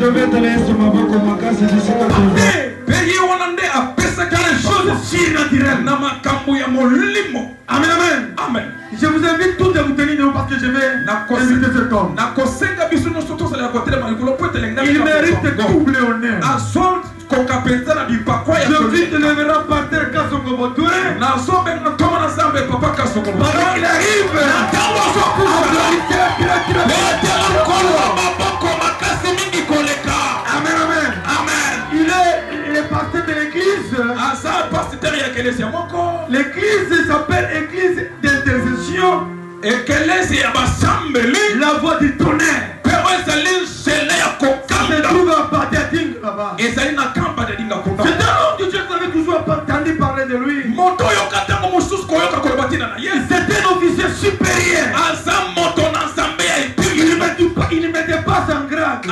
vais te laisser ma voix comme ma casse d'ici quand tu veux. Pays hollandais a pesa quelque chose surnaturel. Amen, amen. Amen. Je vous invite tous à vous tenir debout parce que je vais inviter cet homme. Il mérite double honneur. Je vis de lever par terre quand son combattant. Pendant qu'il arrive, amen, amen. Amen. Il est pasteur de l'église. L'église s'appelle église d'intercession. La voix du tonnerre. Ça se trouve à Badating là-bas. C'est un homme que Dieu avait toujours entendu parler de lui. C'est un officier supérieur. Il ne mettait pas son grade.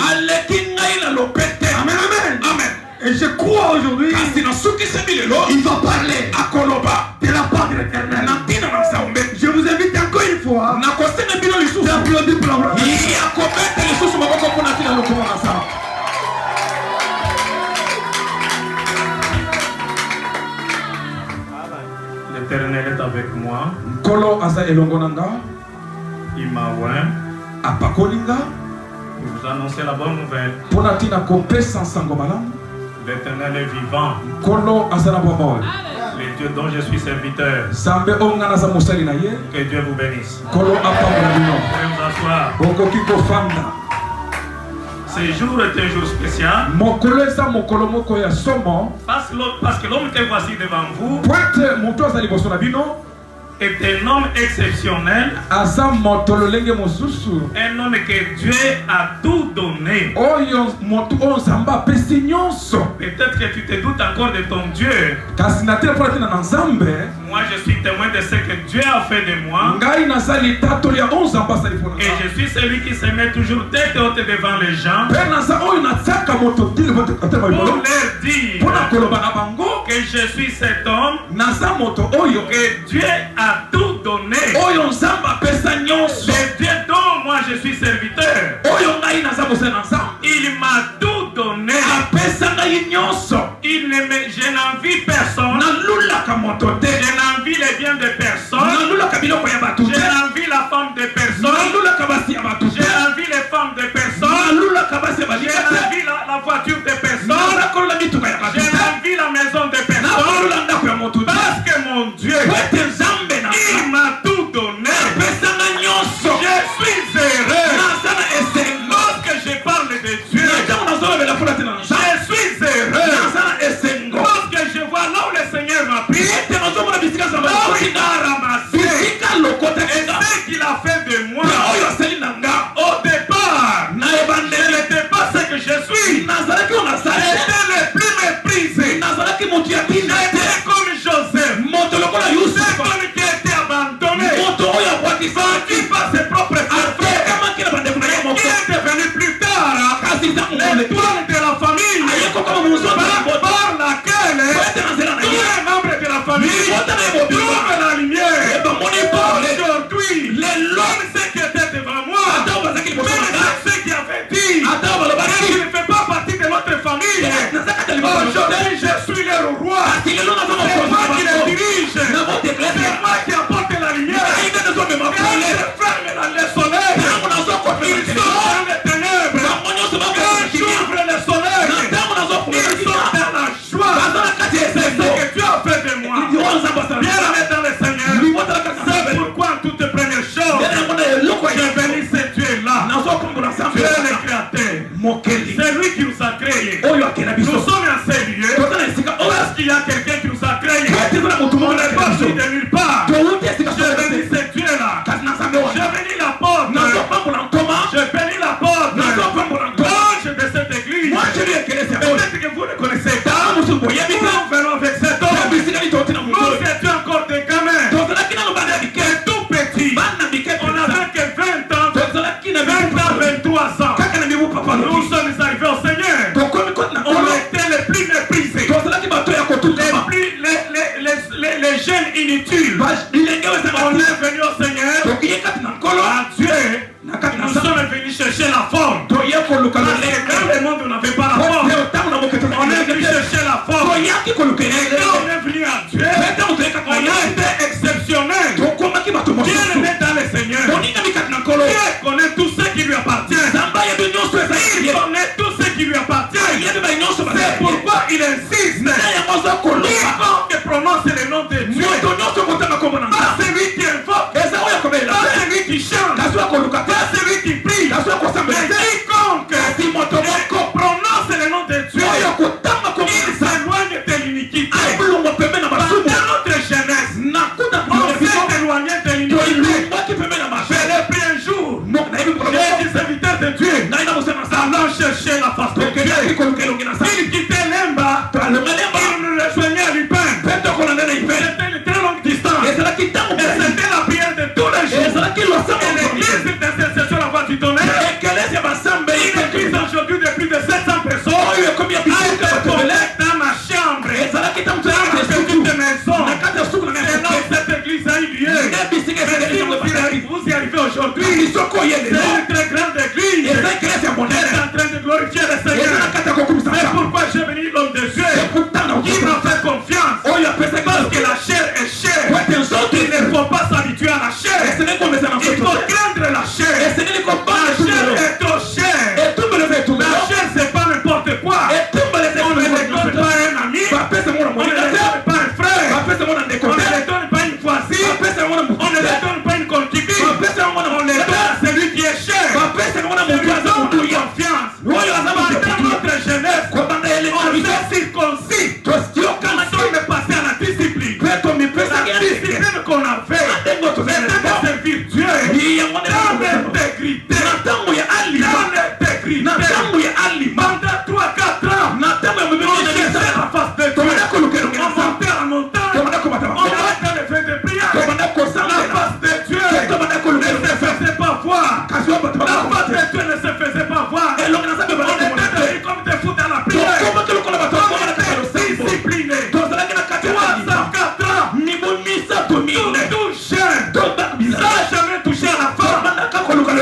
Amen, amen. Amen. Et je crois aujourd'hui, il va parler de la part de l'Éternel. Je vous invite encore une fois d'applaudir pour la gloire. L'Éternel est avec moi. Il m'a oint pour vous annoncer la bonne nouvelle. L'Éternel est vivant. Le Dieu dont je suis serviteur. Que Dieu vous bénisse. Vous pouvez vous asseoir. Ce jour est un jour spécial. Parce que l'homme que voici devant vous est un homme exceptionnel. Un homme que Dieu a tout donné. Peut-être que tu te doutes encore de ton Dieu. Moi je suis témoin de ce que Dieu a fait de moi. Et je suis celui qui se met toujours tête haute devant les gens pour leur dire que je suis cet homme que Dieu a tout donné. Le Dieu dont moi je suis serviteur, il m'a tout donné. Je n'envie personne. Je n'envie les biens de personne. Je n'envie la femme de personne. Je n'envie les femmes de personne. Je n'envie la voiture de personne. Je n'envie la maison de personne. Parce que mon Dieu, il m'a tout donné. Je suis heureux. Lorsque je parle de Dieu, je suis heureux. Lorsque je vois là où le Seigneur m'a pris, là où il a ramassé, et ce qu'il a fait de moi. Au départ, je n'étais pas ce que je suis. J'étais le plus méprisé. J'étais comme Joseph. C'est comme qui a été abandonné. Sans qui par ses propres frères. Qui est devenu plus tard l'étoile de la famille. Par laquelle tous les membres de la famille trouvent la lumière. Aujourd'hui, l'homme c'est qui était devant moi. Même ce qui avait dit qu'il ne fait pas partie de notre famille. Aujourd'hui, je suis le roi. C'est moi qui le dirige. C'est moi qui apporte la lumière. Quand je ferme le soleil, ils sont dans les ténèbres. Quand j'ouvre le soleil, ils sont dans la joie. C'est ce que tu as fait de moi. Bien-aimé dans le Seigneur, c'est pourquoi en toute première chose, je bénis ce Dieu-là. Dieu est le créateur. C'est lui qui nous a créés. Nous sommes en ces lieux parce qu'il y a quelqu'un qui nous a créés. On n'est pas sorti de nulle part. Je bénis ce Dieu-là. Je bénis la porte. Je bénis la porte. L'ange de cette église. Peut-être que vous ne connaissez pas. Nous venons avec cet homme. Nous étions encore des gamins. Et tout petit. On n'avait que 20 ans. 23 ans. Nous sommes arrivés au Seigneur. On était les plus méprisés. Les jeunes inutiles. On est venus au Seigneur. À Dieu. Nous sommes venus chercher la forme. Parce que dans le monde on n'avait pas la force. On est venu chercher la force. Et on est venu à Dieu. On a été exceptionnel. Dieu le met dans le Seigneur. Dieu connaît tout ce qui lui appartient. Il connaît tout ce qui lui appartient. C'est pourquoi il insiste. Quiconque prononce le nom de Dieu, pas celui qui invoque, pas celui qui chante, pas celui qui prie, mais quiconque prononce le nom de Dieu, il s'éloigne de l'iniquité. Dans notre jeunesse, on s'est éloigné de l'iniquité. J'ai pris un jour, j'ai dit serviteur de Dieu, allons chercher la face de Dieu. Il quittait Lemba, il nous rejoignait à Lupin. C'était une très longue distance. Et c'était la prière de tous les jours. Et l'église d'intercession la voix du tonnerre. Une église aujourd'hui de plus de 700 personnes. Dans ma chambre, dans ma petite maison. Et là, cette église a eu lieu. Mais si vous y arrivez aujourd'hui, c'est une très grande église. Elle est en train de glorifier le Seigneur. Mais pourquoi j'ai venu l'homme de Dieu qui m'a fait confiance? Parce que la chair est chère. Il ne faut pas s'habituer à la chair. Il faut craindre la chair. La chair est trop chère. La chair c'est pas n'importe quoi. On ne lui donne pas un ami. On ne lui donne pas un frère. On ne lui donne pas une voisine. On ne lui donne pas une concubine. On lui donne à celui qui est cher. Celui qui donne confiance. Dans notre jeunesse, on s'est circoncis. On est passé à la discipline. La discipline qu'on avait, c'était de servir Dieu dans l'intégrité. Pendant 3-4 ans, on cherchait la face de Dieu. On montait à la montagne. On arrêtait les feux de prière. La face de Dieu ne se faisait pas voir. La face de Dieu ne se faisait pas voir. On était devenus comme des fous dans la prière. On était disciplinés. 304 ans. Tout jeune. Sans jamais toucher à la femme.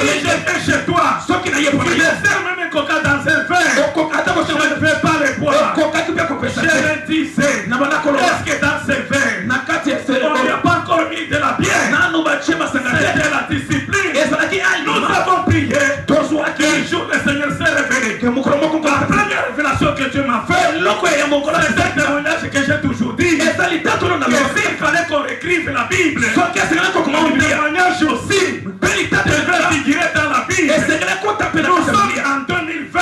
Si j'étais chez toi, tu laissais même un coca dans un verre. Je ne vais pas le boire. Je le disais. Est-ce que dans ce verre, on n'y a pas encore mis de la bière? C'était la discipline. Nous avons prié. Un jour, le Seigneur s'est révélé. La première révélation que Dieu m'a faite, c'est un témoignage que j'ai toujours dit. Et s'il fallait qu'on écrive la Bible, mon témoignage aussi devrait figurer dans la Bible. Nous sommes en 2020.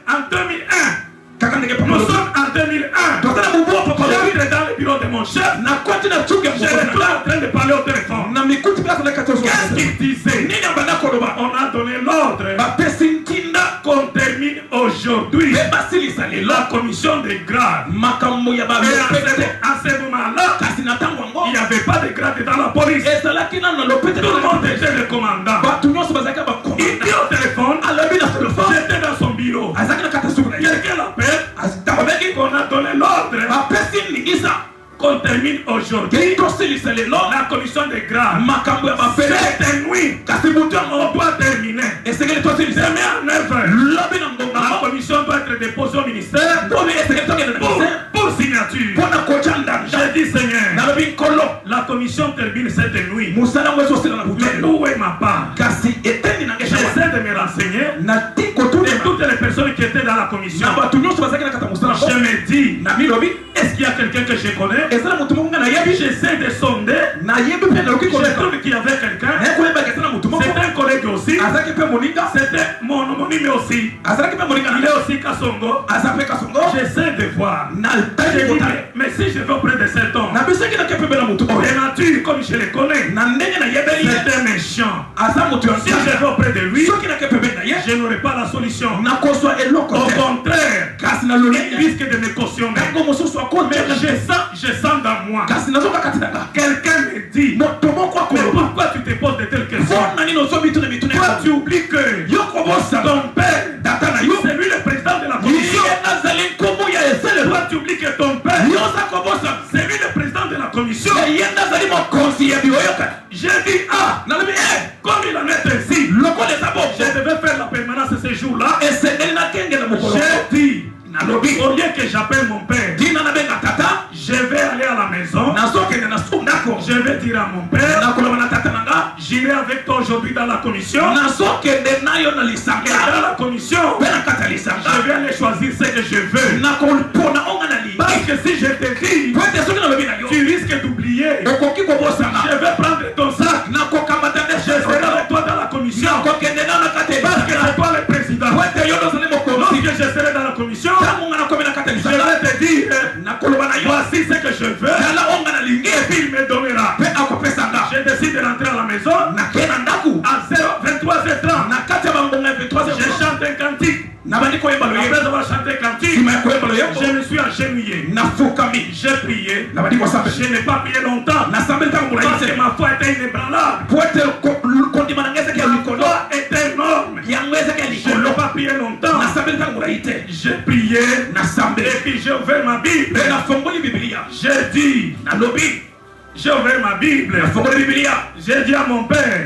En 2001. Nous sommes en 2001. J'arrive dans le bureau de mon chef. Je suis en train de parler au téléphone. Qu'est-ce qu'il disait? On a donné l'ordre qu'on termine aujourd'hui la commission des grades. Et à ce moment-là, il n'y avait pas de grade dans la police. Tout le monde était le commandant. Il dit au téléphone, j'étais dans son bureau. Quelqu'un l'appelle, qu'on a donné l'ordre qu'on termine aujourd'hui la commission des grades. Cette nuit, on doit terminer. C'est mis en œuvre. La commission doit être déposée au ministère pour signature. J'ai dit, Seigneur, la commission termine cette nuit. Mais où est ma part? J'essaie de me renseigner de toutes les personnes qui étaient dans la commission. Je me dis, est-ce qu'il y a quelqu'un que je connais? J'essaie de sonder. Je trouve qu'il y avait quelqu'un. C'était un collègue aussi. C'était mon homonyme aussi. Il est aussi Kasongo. J'essaie de voir. Je dis, mais si je vais auprès de cet homme, de nature comme je le connais, c'est méchant. Si je vais auprès de lui, je n'aurai pas la solution. Au contraire, il risque de me cautionner. Mais je sens dans moi. Quelqu'un me dit, mais pourquoi tu te poses de telles questions? Toi tu oublies que ton père, c'est lui le président de la commission. Toi tu oublies que ton père, c'est lui le président de la commission. J'ai dit, comme il en est ainsi, je devais faire la permanence passe ce jour-là, j'ai dit, au lieu que j'appelle mon père, je vais aller à la maison, je vais dire à mon père, j'irai avec toi aujourd'hui dans la commission, et dans la commission, je vais aller choisir ce que je veux. Parce que si je te dis, tu risques d'oublier, je vais prendre ton sac, je serai avec toi dans la commission, parce que c'est toi le président. Lorsque je serai dans la commission, je vais te dire, voici ce que je veux, et puis il me donnera. Je décide de rentrer à la maison, à 23h30, je chante un cantique. Après avoir chanté cantique, je me suis agenouillé. J'ai prié. Je n'ai pas prié longtemps parce que ma foi était inébranlable. Ma foi était énorme. Je n'ai pas prié longtemps. J'ai prié et puis j'ai ouvert ma Bible. J'ai dit, j'ai ouvert ma Bible. J'ai dit à mon père,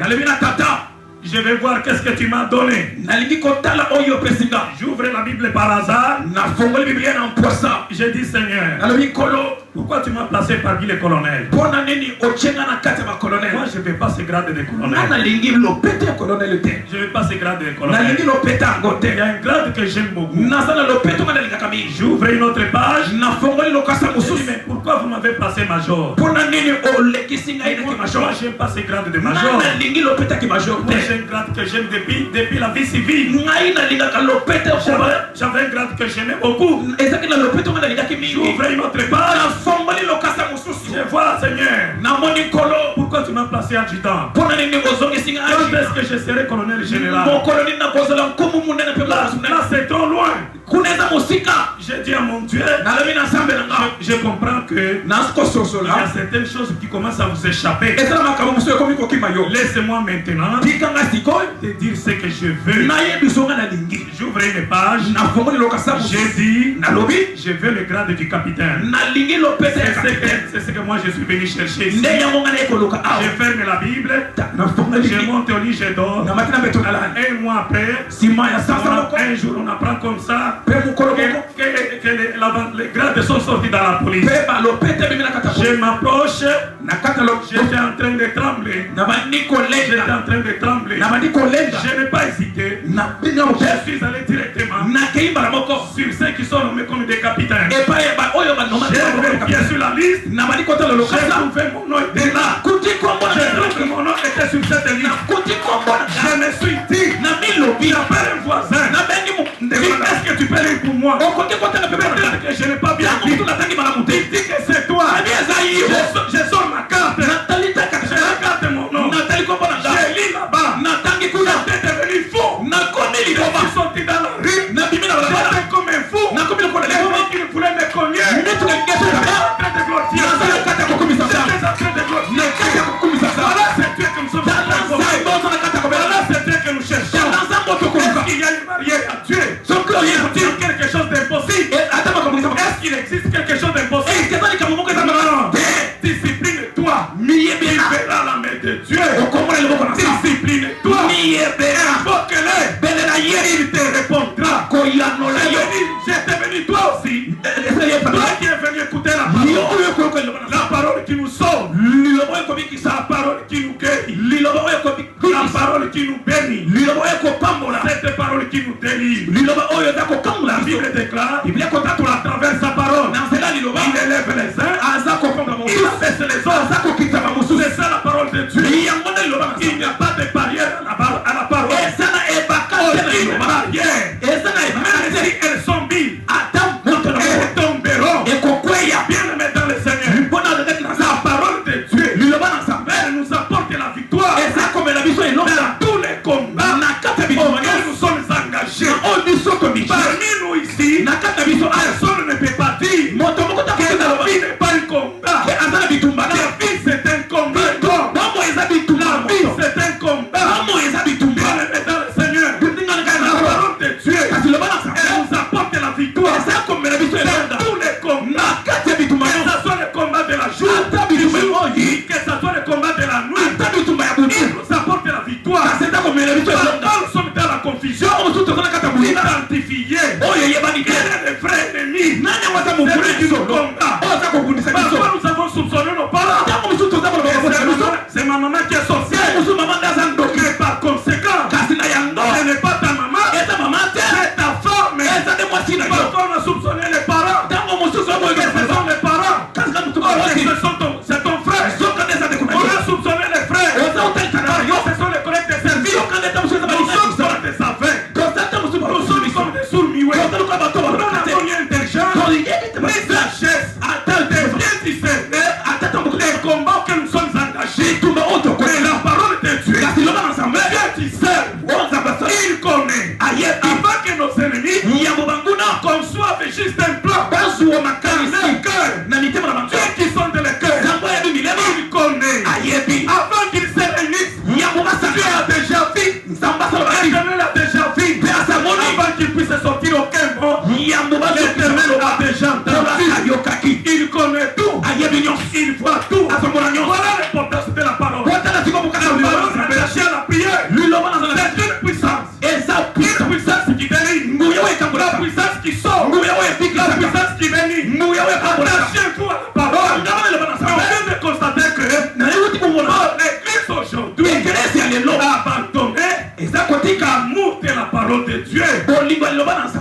je vais voir qu'est-ce que tu m'as donné. J'ouvre la Bible par hasard. J'ai dit, Seigneur, pourquoi tu m'as placé parmi les colonels? Moi, je ne veux pas ce grade de colonel. Je ne veux pas ce grade de colonel. Il y a un grade que j'aime beaucoup. J'ouvre une autre page. Je dis, mais pourquoi vous m'avez placé major? Moi, je n'aime pas ce grade de major. Moi, j'ai un grade que j'aime depuis la vie civile. J'avais un grade que j'aimais beaucoup. J'ouvre une autre page. Je vois, Seigneur, pourquoi tu m'as placé adjudant? Quand est-ce que je serai colonel général? Là, c'est trop loin. J'ai dit à mon Dieu, je comprends que il y a certaines choses qui commencent à vous échapper. Laissez-moi maintenant te dire ce que je veux. J'ouvre une page. J'ai dit, je veux le grade du capitaine. C'est ce que moi je suis venu chercher ici. Je ferme la Bible, je monte au lit, je dors. Un mois après, un jour on apprend comme ça que les grades sont sortis dans la police. Je m'approche, j'étais en train de trembler. J'étais en train de trembler. Je n'ai pas hésité. Je suis allé directement sur ceux qui sont nommés comme des capitaines. J'ai vérifié sur la liste. J'ai trouvé mon nom était là. J'ai trouvé mon nom était sur cette liste. Je me suis dit, j'appelle un voisin. Est-ce que tu peux lire pour moi? Peut-être que je n'ai pas bien dit. Il dit que c'est toi. Je sors ma carte. Je regarde mon nom. Je lis là-bas. J'étais devenu fou. Je suis sorti dans la rue. J'étais comme un fou. Les gens qui voulaient me cogner. J'étais en train de glorifier. Voilà, c'est Dieu que nous sommes. Voilà, c'est Dieu que nous cherchons. Est-ce qu'il y a une barrière à Dieu? Faut-il quelque chose d'impossible? Est-ce qu'il existe quelque chose d'impossible? Non. Discipline-toi. Il verra la main de Dieu. Discipline-toi. Il te répondra. J'étais venu toi aussi. Toi qui es venu écouter la parole. La parole qui nous sauve. La parole qui nous guérit. La parole qui nous bénit. Cette parole qui nous délivre. La Bible déclare à travers sa parole. Il élève les uns. Il abaisse les autres. C'est ça la parole de Dieu. Il n'y a pas de barrière à la parole. Aucune barrière. Même si elles sont mille, elles tomberont. Bien aimé dans le Seigneur. La parole de Dieu, elle nous apporte la victoire. Dans tous les combats auxquels nous sommes engagés. Parmi nous ici, personne ne peut pas dire que la vie n'est pas un combat. La vie c'est un combat. La vie c'est un combat. Bien aimé dans le Seigneur. La parole de Dieu, elle nous apporte la victoire. Dans tous les combats, que ce soit le combat de la jour, que ce soit le combat de la nuit, il nous apporte la victoire. Nous sommes dans la confusion. L'Éternel a déjà entendu. Il connaît tout. Il voit tout. Voilà l'importance de la parole. La parole est attachée à la prière. C'est une puissance. Une puissance qui délivre. La puissance qui sauve. La puissance qui bénit. Attachez-vous à la parole. On vient de constater que l'Église aujourd'hui a abandonné l'amour de la parole de Dieu.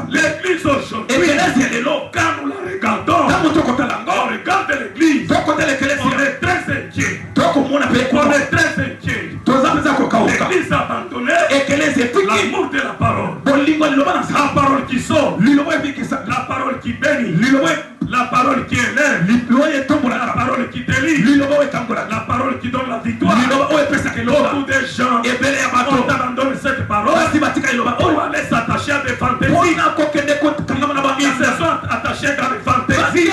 L'Église aujourd'hui, quand nous la regardons, on regarde l'Église, on est très inquiet. On est très inquiet. L'Église a abandonné l'amour de la parole. La parole qui sauve, la parole qui bénit, la parole qui élève, la parole qui délivre, la parole qui donne la victoire. Beaucoup de gens ont abandonné cette parole pour aller s'attacher à des fantaisies. Ils se sont attachés dans les fantaisies.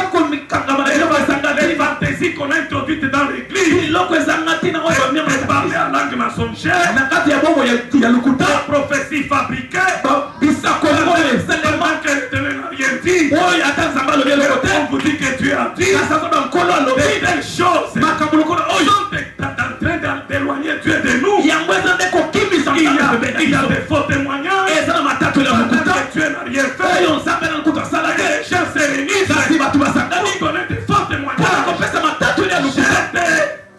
Les fantaisies qu'on a introduites dans l'église. Et parler en langue mensongère. La prophétie fabriquée. Seulement que l'Éternel n'a rien dit. On vous dit que Dieu a dit des telles choses sont en train d'éloigner Dieu de nous. Il y a des faux témoignages. Que Dieu n'a rien fait. Et les gens se réunissent pour donner des faux témoignages.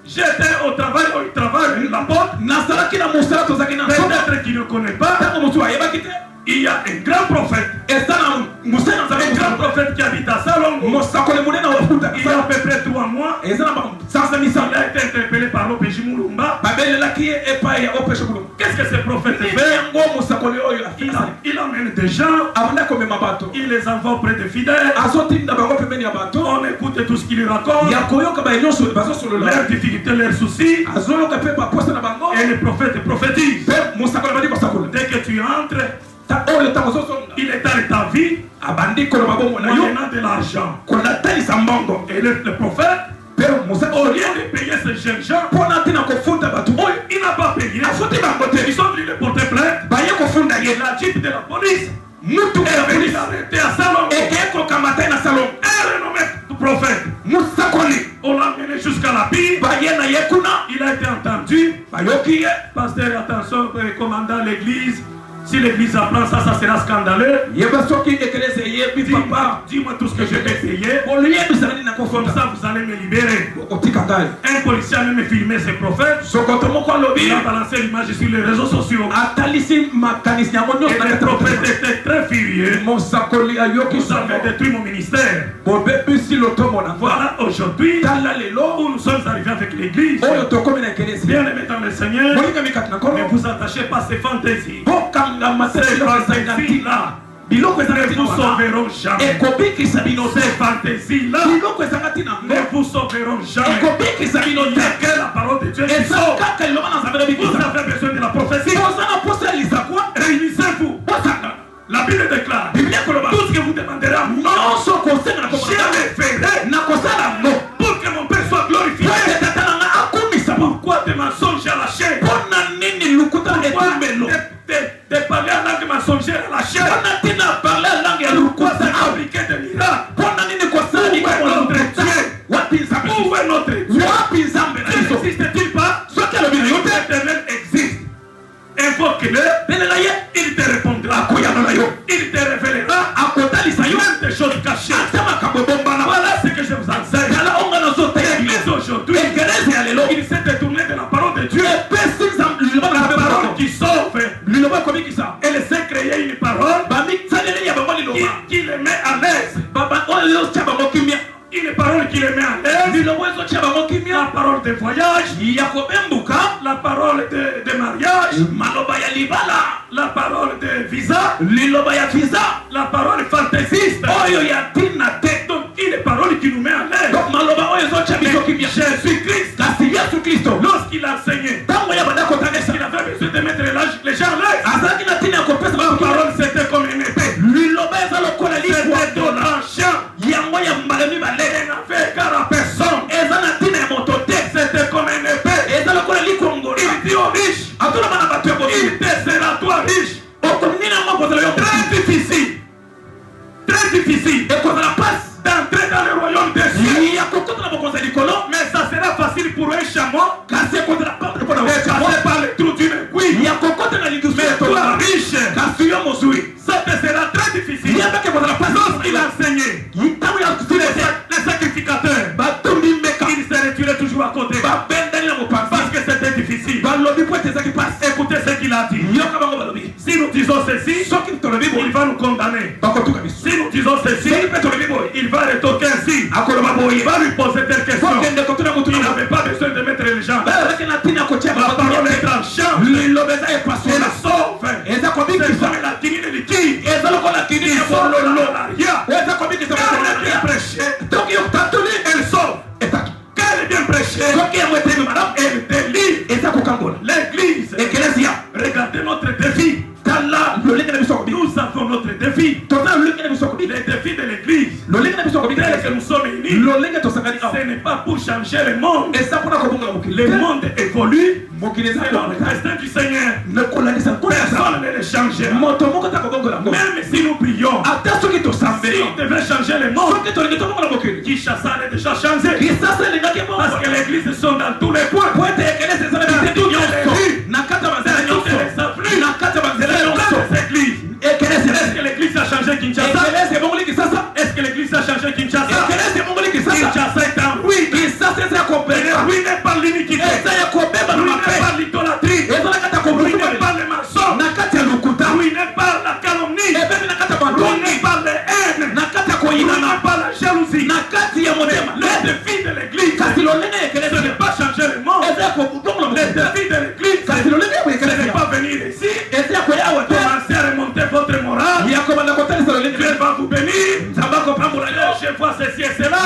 J'étais au travail, il travaille la porte. Peut-être qu'il ne connaît pas. Il y a un grand prophète. Un grand prophète qui habite à Salon. Il y a à peu près 3 mois. Il a été interpellé par l'OPJ Moulumba. Qu'est-ce que ce prophète fait? Il emmène des gens. Il les envoie auprès des fidèles. On écoute tout ce qu'il raconte. Leurs difficultés, leurs soucis. Et le prophète prophétise. Dès que tu entres, il étale ta vie moyennant de l'argent. Et le prophète, au lieu de payer ces jeunes gens, il n'a pas payé. Ils sont venus le porter plainte. La jeep de la police est venue l'arrêter à Salon. Un renommé prophète. On l'a amené jusqu'à la pile. Il a été entendu. Pasteur, attention, commandant l'église. Si l'église apprend ça, ça sera scandaleux. Dis-moi tout ce que je vais payer. Comme ça, vous allez me libérer. Un policier a même filmé ses prophètes. Il a balancé l'image sur les réseaux sociaux. Et le prophète était très furieux. Vous avez détruit mon ministère. Voilà aujourd'hui où nous sommes arrivés avec l'église. Bien aimé dans le Seigneur, ne vous attachez pas à ces fantaisies. Ces fantaisies-là ne vous sauveront jamais. Ces fantaisies-là ne vous sauveront jamais. Il n'y a que la parole de Dieu qui sauve. Vous avez besoin de la prophétie. Réunissez-vous. La Bible déclare tout ce que vous demanderez à moi, je le ferai pour que mon Père soit glorifié. Pourquoi des mensonges à la chair? Pourquoi de parler en langue mensongère à la chair? Pourquoi de fabriquer des miracles? Où est notre Dieu? N'existe-t-il pas? L'Éternel existe. Invoque-le, il te répondra. Il te révélera même des choses cachées. Voilà ce que je vous enseigne. L'église aujourd'hui, il s'est détourné de la parole de Dieu. La parole qui sauve. Elle s'est créée une parole qui les met à l'aise. Une parole qui les met à l'aise. La parole de voyage. La parole de mariage. La parole de visa. La parole fantaisiste. Donc une parole qui nous met à l'aise. Jésus-Christ, lorsqu'il a enseigné, il avait besoin de mettre les gens à l'aise. La parole c'était comme une épée. C'était de l'argent. Elle n'avait égard à personne. C'était comme une épée. Il dit aux riches, il te sera toi riche. Très difficile. Très difficile. difficile d'entrer dans le royaume des cieux. Mais ça sera facile pour un chameau de passer par le trou d'une aiguille. Mais toi, riche, ça te sera très difficile. Lorsqu'il enseignait les sacrificateurs, ils se retiraient toujours à côté. Parce que c'était difficile. Écoutez ce qu'il a dit. Si nous disons ceci, il va nous condamner. Si nous disons ceci, il va rétorquer ainsi. Il va lui poser telle question. Il n'avait pas besoin de mettre les gens. La parole est tranchante. Elle sauve. C'est comme la kinine liquide. Ils sont le l'olaria. Quand elle est bien prêchée, elle sauve. Quand elle est bien prêchée, elle délivre. L'église. Regardez notre défi. Nous avons notre défi. Les défis de l'église. Tel que nous sommes unis, ce n'est pas pour changer le monde. Le monde évolue selon le destin du Seigneur. Personne ne le changera. Même si nous prions, si on devait changer le monde, qui chassa a déjà changé. Parce que l'église sont dans tous les points. Dans toutes les rues, dans toutes les avenues, dans les églises. Est-ce que l'église a changé Kinshasa? Est-ce que l'église a changé Kinshasa? Kinshasa est en ruine. Ruiné par l'iniquité. Ruiné par l'idolâtrie. Ruiné par les mensonges. Ruiné par la calomnie. Ruiné par les haines. Ruiné par la jalousie. Le défi de l'église, ce n'est pas changer le monde. Le défi de l'église, ce n'est pas venir ici commencer à remonter votre morale. Dieu va vous bénir. Je vois ceci et cela.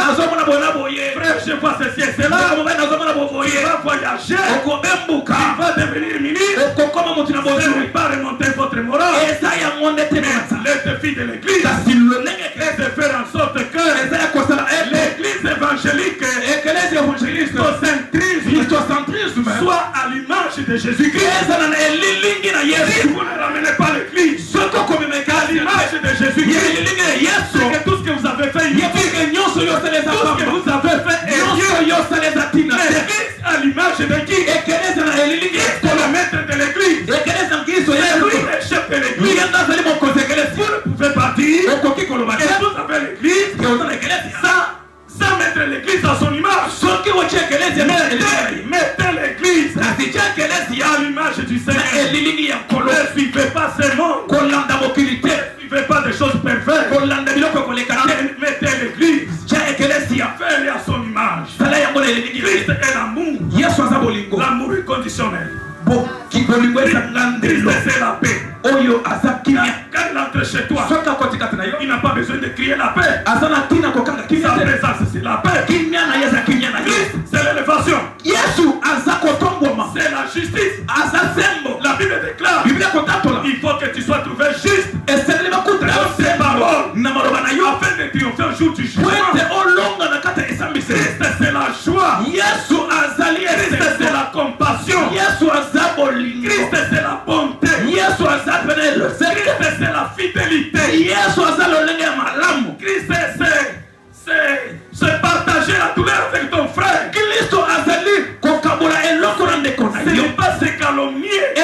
Frère, je vois ceci et cela. Il va voyager. Il va devenir ministre. Ce n'est pas remonter votre morale. Mais le défi de l'église est de faire en sorte que l'église évangélique, christocentrisme, soit à l'image de Jésus-Christ. Si vous ne ramenez pas l'église à l'image de Jésus-Christ, c'est que tout ce que vous avez fait, tout ce que vous avez fait est Dieu. L'église à l'image de qui? C'est le maître de l'église. C'est lui le chef de l'église. Vous ne pouvez pas dire que vous avez l'église sans mettre l'église à son image. Mettez l'église à l'image du Seigneur. Ne suivez pas ces mondes. Ne suivez pas des choses perverses. Mettez l'église. Faites-le à son image. Christ est l'amour. L'amour inconditionnel. Christ c'est la paix. Quand il entre chez toi, il n'a pas besoin de crier la paix. Sa présence c'est la paix. Christ c'est l'élévation. C'est la justice. La Bible déclare il faut que tu sois trouvé juste dans ses paroles afin de triompher au jour du jugement. Christ c'est la joie. Christ c'est la compassion. Christ c'est la bonté. Christ c'est la fidélité. Christ c'est partager la douleur avec ton frère. Ce n'est pas se calomnier. Ce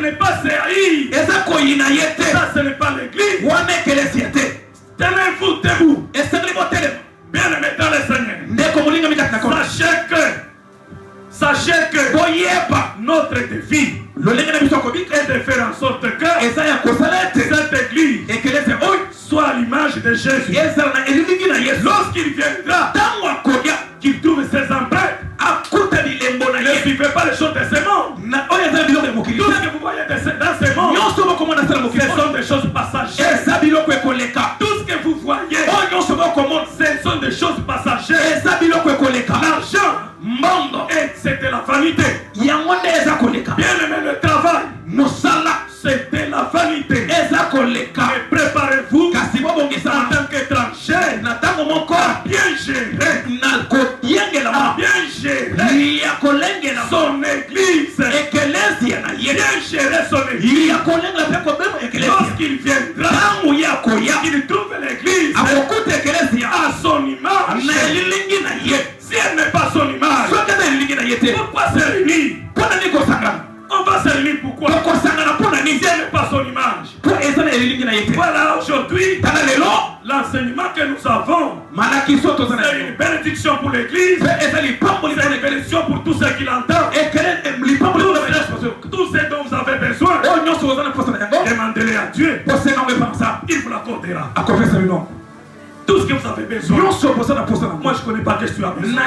n'est pas se haïr. Ça ce n'est pas l'église. Tenez-vous debout. Bien aimé dans le Seigneur. Sachez que notre défi est de faire en sorte que cette église soit à l'image de Jésus. Lorsqu'il viendra, qu'il trouve ses empreintes. Ne suivez pas les choses de ce monde. Tout ce que vous voyez dans ce monde, ce sont des choses passagères. Tout ce que vous voyez, ce sont des choses passagères. L'argent, c'était la vanité. Bien aimé, le travail, c'était la vanité. Et préparez-vous en tant qu'étranger à bien gérer son église. Bien gérer son église. Lorsqu'il viendra, il trouve On va se réunir pourquoi? Dieu n'est pas son image. Voilà, aujourd'hui, l'enseignement que nous avons, c'est une bénédiction pour l'église, c'est une bénédiction pour tous ceux qui l'entendent. Tout ce dont vous avez besoin, demandez-les à Dieu. Il vous l'accordera. Tout ce que vous avez besoin. Moi je ne connais pas que tu as besoin.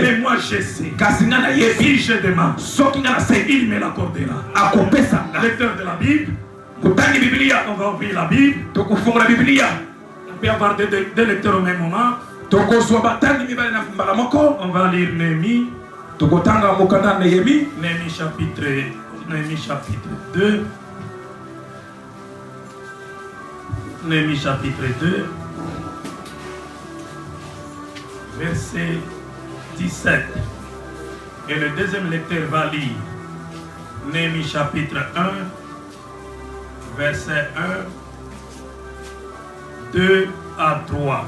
Mais moi je sais. Si je demande, il me l'accordera. Lecteur de la Bible. On va ouvrir la Bible. On peut avoir deux lecteurs au même moment. On va lire Néhémie. Néhémie chapitre 2. Néhémie chapitre 2. Verset 17. Et le deuxième lecteur va lire Néhémie chapitre 1, verset 1, 2 à 3.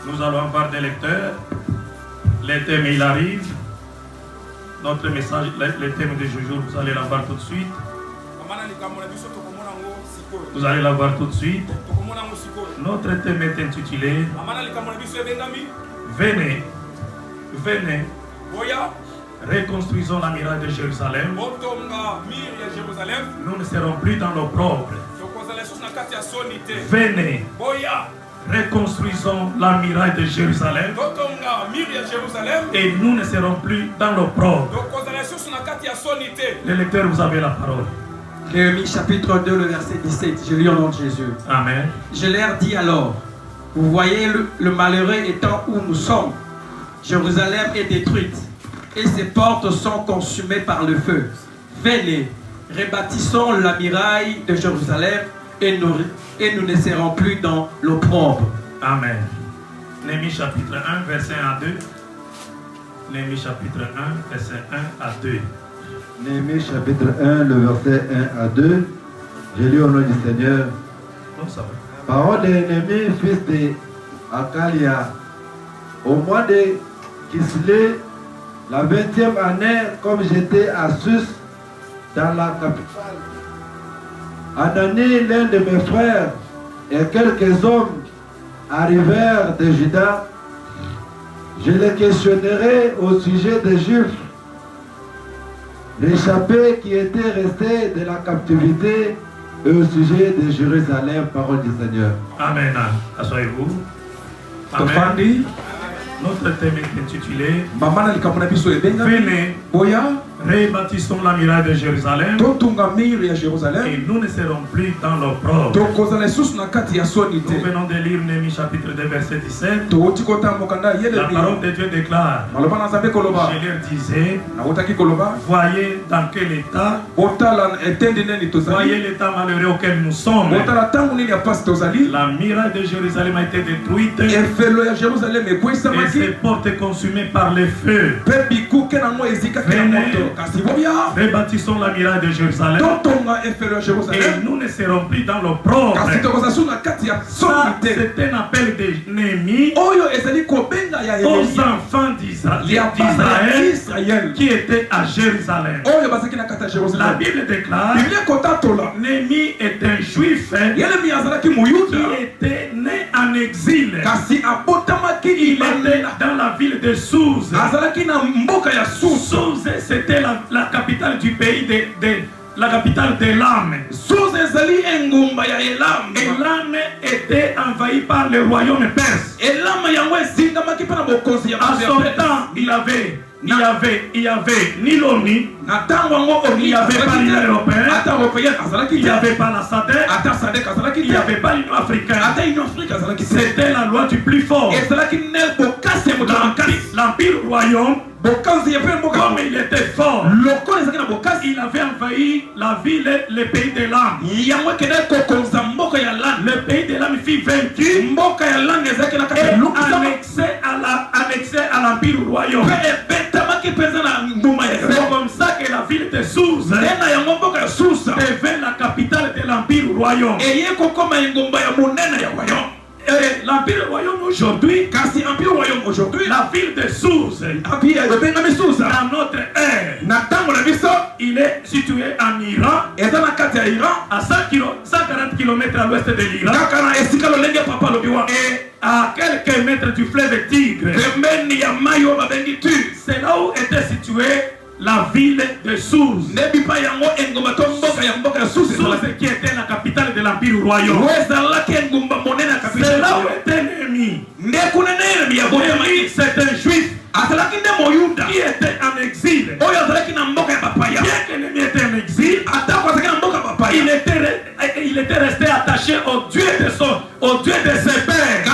Nous allons avoir des lecteurs. Les thèmes, il arrive. Notre message, les thèmes de ce jour, vous allez l'avoir tout de suite. Vous allez l'avoir tout de suite. Notre thème est intitulé Venez, venez, reconstruisons la muraille de Jérusalem. Nous ne serons plus dans l'opprobre. Venez, reconstruisons la muraille de Jérusalem. Et nous ne serons plus dans l'opprobre. Les lecteurs, vous avez la parole. Néhémie chapitre 2, le verset 17, je lis au nom de Jésus. Amen. Je leur dis alors, vous voyez le malheureux étant où nous sommes. Jérusalem est détruite et ses portes sont consumées par le feu. Venez, rebâtissons la muraille de Jérusalem et nous ne serons plus dans l'opprobre. Amen. Néhémie chapitre 1, verset 1 à 2. Néhémie chapitre 1, verset 1 à 2. Néhémie chapitre 1, le verset 1 à 2. Je lis au nom du Seigneur. Parole de Néhémie, fils de Hakalia. Au mois de Kislev, la 20e année, comme j'étais à Sus, dans la capitale, Anani, l'un de mes frères, et quelques hommes arrivèrent de Juda. Je les questionnerai au sujet des Juifs, l'échappé qui était resté de la captivité, et au sujet de Jérusalem, parole du Seigneur. Amen. Asseyez-vous. Amen. Notre thème est intitulé Venez, rebâtissons la muraille de Jérusalem. Et nous ne serons plus dans l'opprobre. Nous venons de lire Néhémie chapitre 2 verset 17. La parole de Dieu déclare, je leur disais, voyez dans quel état, voyez l'état malheureux auquel nous sommes. La muraille de Jérusalem a été détruite et ses portes consumées par le feu. Rebâtissons la muraille de Jérusalem et nous ne serons plus dans l'opprobre. C'est un appel de Néhémie aux enfants d'Israël qui étaient à Jérusalem. La Bible déclare Néhémie est un juif qui était né en exil. Il était dans la ville de Souz. Souz, c'était la capitale du pays la capitale d'Élam. Élam était envahi par le royaume perse. À son temps, il y avait ni l'ONU, il n'y avait pas l'Union européenne, il n'y avait pas la SADC, il n'y avait pas l'Union africaine. C'était la loi du plus fort. L'empire royaume, comme il était fort, il avait envahi la ville, le pays d'Élam. Le pays d'Élam fut vaincu et annexé à l'empire royaume. C'est comme ça que la ville de Souz devint la capitale de l'empire royaume. l'Empire royaume aujourd'hui, la ville de Sousse, dans notre ère, il est situé en Iran, à 140 km à l'ouest de l'Iran, et à quelques mètres du fleuve Tigre. C'est là où était située la ville de Sousse. Sousse qui était la capitale de l'Empire royaume. C'est là où était Néhémie. Néhémie, c'est un juif qui était en exil. Bien que Néhémie était en exil, il était resté attaché au Dieu de ses pères.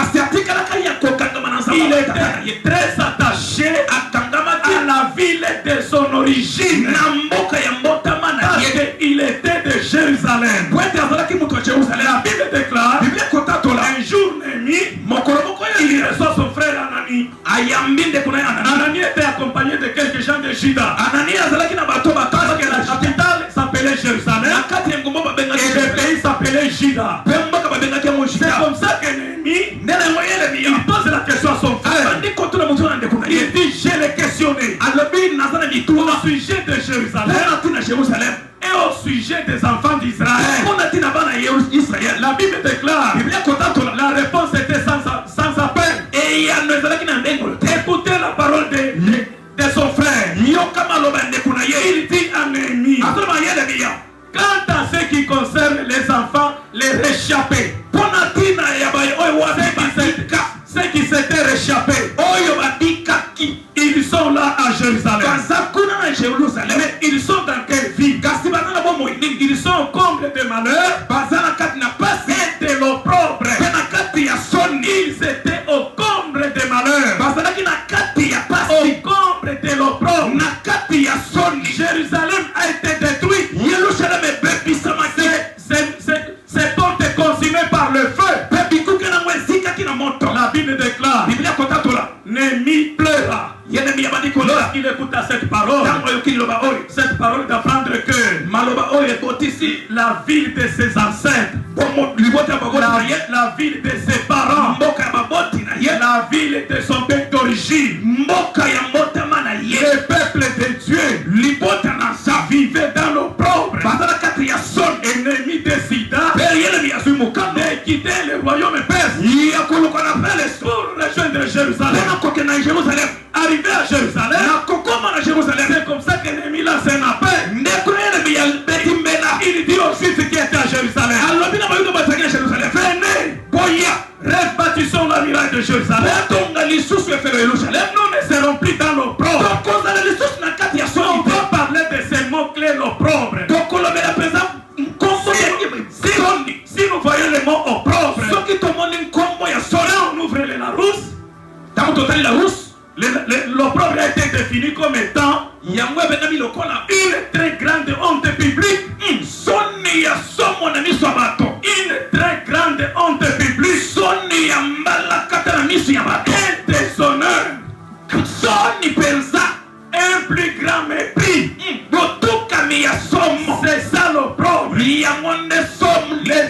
Il était très attaché à la ville de son origine. Parce qu'il était de Jérusalem. La Bible déclare un jour Néhémie, il reçoit son frère Anani. Anani était accompagné de quelques gens de Juda. Parce que la capitale s'appelait Jérusalem et le pays s'appelait Juda. C'est comme ça que Néhémie, il pose la question à son frère. Il dit, je l'ai questionné au sujet de Jérusalem et au sujet des enfants d'Israël. La Bible déclare, la réponse était sans appel. Écoutez la parole de son frère. Il dit à Néhémie, quant à ce qui concerne les enfants, les réchappés, ceux qui s'étaient réchappés, ils sont là à Jérusalem. Mais ils sont dans quelle vie? Ils sont au comble de malheur et de l'opprobre. Ils étaient au comble de malheur, au comble de l'opprobre. Jérusalem a été détruite. Ses portes consumées par le feu. La Bible déclare, Néhémie pleura lorsqu'il écouta cette parole. Cette parole d'apprendre que la ville de ses ancêtres, la ville de ses parents, la ville de son pays d'origine, le peuple de Dieu vivait dans l'opprobre. Et Néhémie décida de quitter le royaume perse pour rejoindre Jérusalem. Arrivé à Jérusalem, c'est comme ça que Néhémie lance un appel. Il dit aux Juifs qui étaient à Jérusalem, venez, rebâtissons la muraille de Jérusalem. Nous ne serons plus dans l'opprobre. On va parler de ces mots-clés, l'opprobre. Si nous voyons le mot opprobre, on ouvre la Larousse. L'opprobre a été défini comme étant une très grande honte publique. Une très grande honte publique. Un déshonneur. Un plus grand mépris. C'est ça l'opprobre. Les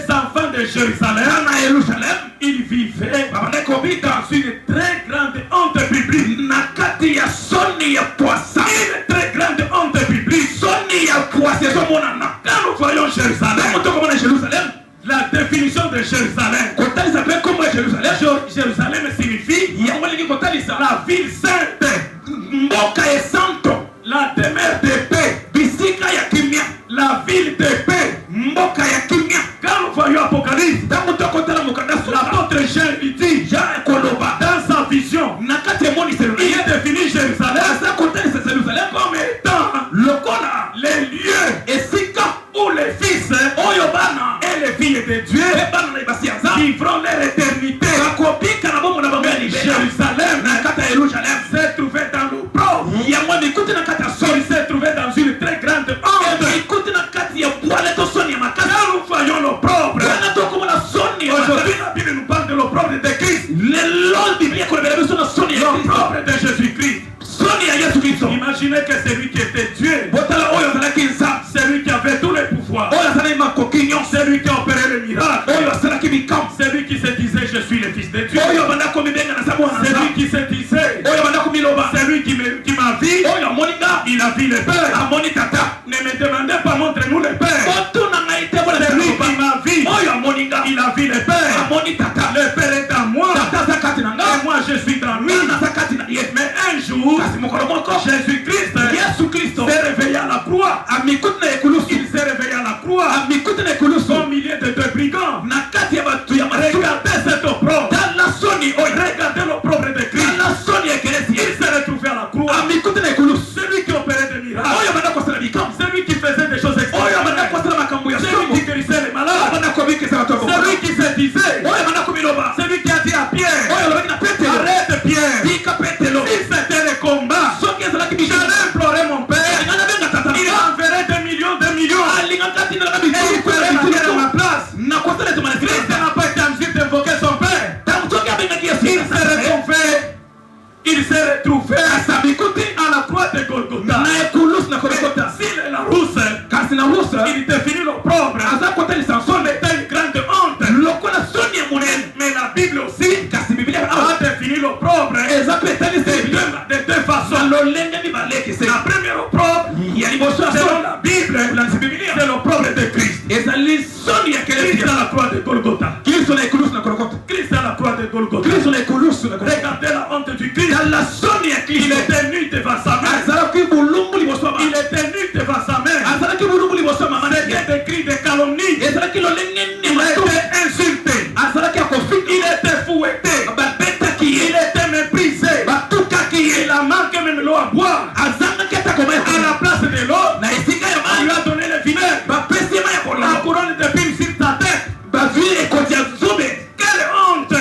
enfants de Jérusalem, ils vivaient dans une très grande honte publique. Une très grande honte publique. Quand nous voyons Jérusalem, la définition de Jérusalem, Jérusalem signifie la ville sainte, la demeure de paix, la ville de paix. Quand nous voyons Apocalypse, l'apôtre Jean lui dit, dans sa vision, il a défini Jérusalem comme étant les lieux où les fils et les filles de Dieu vivront leur éternité. Jérusalem s'est trouvé dans l'opprobre. Il s'est trouvé dans une très grande honte. Quand nous voyons l'opprobre, aujourd'hui la Bible nous parle de l'opprobre de Christ. L'opprobre de Jésus-Christ. Imaginez que celui qui était Dieu, celui qui avait tous les pouvoirs, celui qui a opéré les miracles, celui qui se disait je suis le fils Il s'est réveillé à la croix au milieu de deux brigands. Regardez cet opprobre. Regardez l'opprobre de Christ. Il s'est retrouvé à la croix. Celui qui opérait des miracles. Celui qui faisait des choses extraordinaires. Celui qui guérissait les malades. Celui qui se disait. Celui qui a dit à Pierre, arrête Pierre. Si c'était le combat, j'allais implorer mon Père. Il enverrait des millions. Et il ferait la guerre à ma place. Christ n'a pas été en mesure d'invoquer son Père. Il s'est retrouvé à la croix de Golgotha. S'il est la rousse, il était fini l'opprobre. On était une grande honte. Mais la Bible aussi a défini l'opprobre de deux façons. La première opprobre, selon la Bible, c'est l'opprobre de Christ. Christ à la croix de Golgotha. Christ à la croix de Golgotha. Regardez la honte du Christ. Il était nu devant sa mère. Il était nu devant sa mère. C'était des cris de calomnie. Il était insulté. Il était fouetté. Il était méprisé. Il a manqué même l'eau à boire. À la place de l'eau, on lui a donné le vinaigre. La couronne de pile sur sa tête. Quelle honte!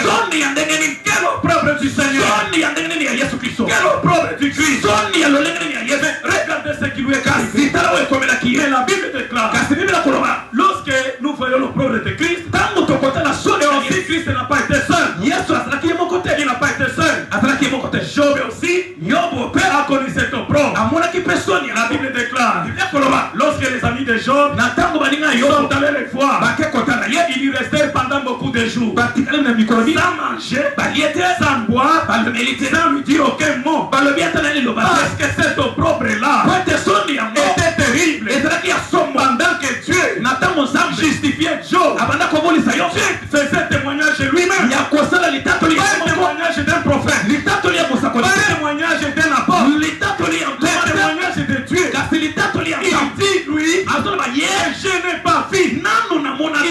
Quel opprobre du Seigneur! Quel opprobre du Christ! Regardez ce qui lui est arrivé. Mais la Bible déclare, lorsque nous voyons l'opprobre de Christ, et aussi Christ n'a pas été seul. Il n'a pas été seul. Job aussi a connu cet opprobre. La Bible déclare, lorsque les amis de Job sont allés les voir, ils y restèrent pendant beaucoup de jours, sans manger, sans boire, sans lui dire aucun mot. Parce que cet opprobre-là était terrible. Pendant que Dieu justifiait Job, Dieu faisait témoignage lui-même. Pas témoignage d'un prophète, pas témoignage d'un apôtre, pas témoignage de Dieu. Il dit lui, je n'ai pas vu. Il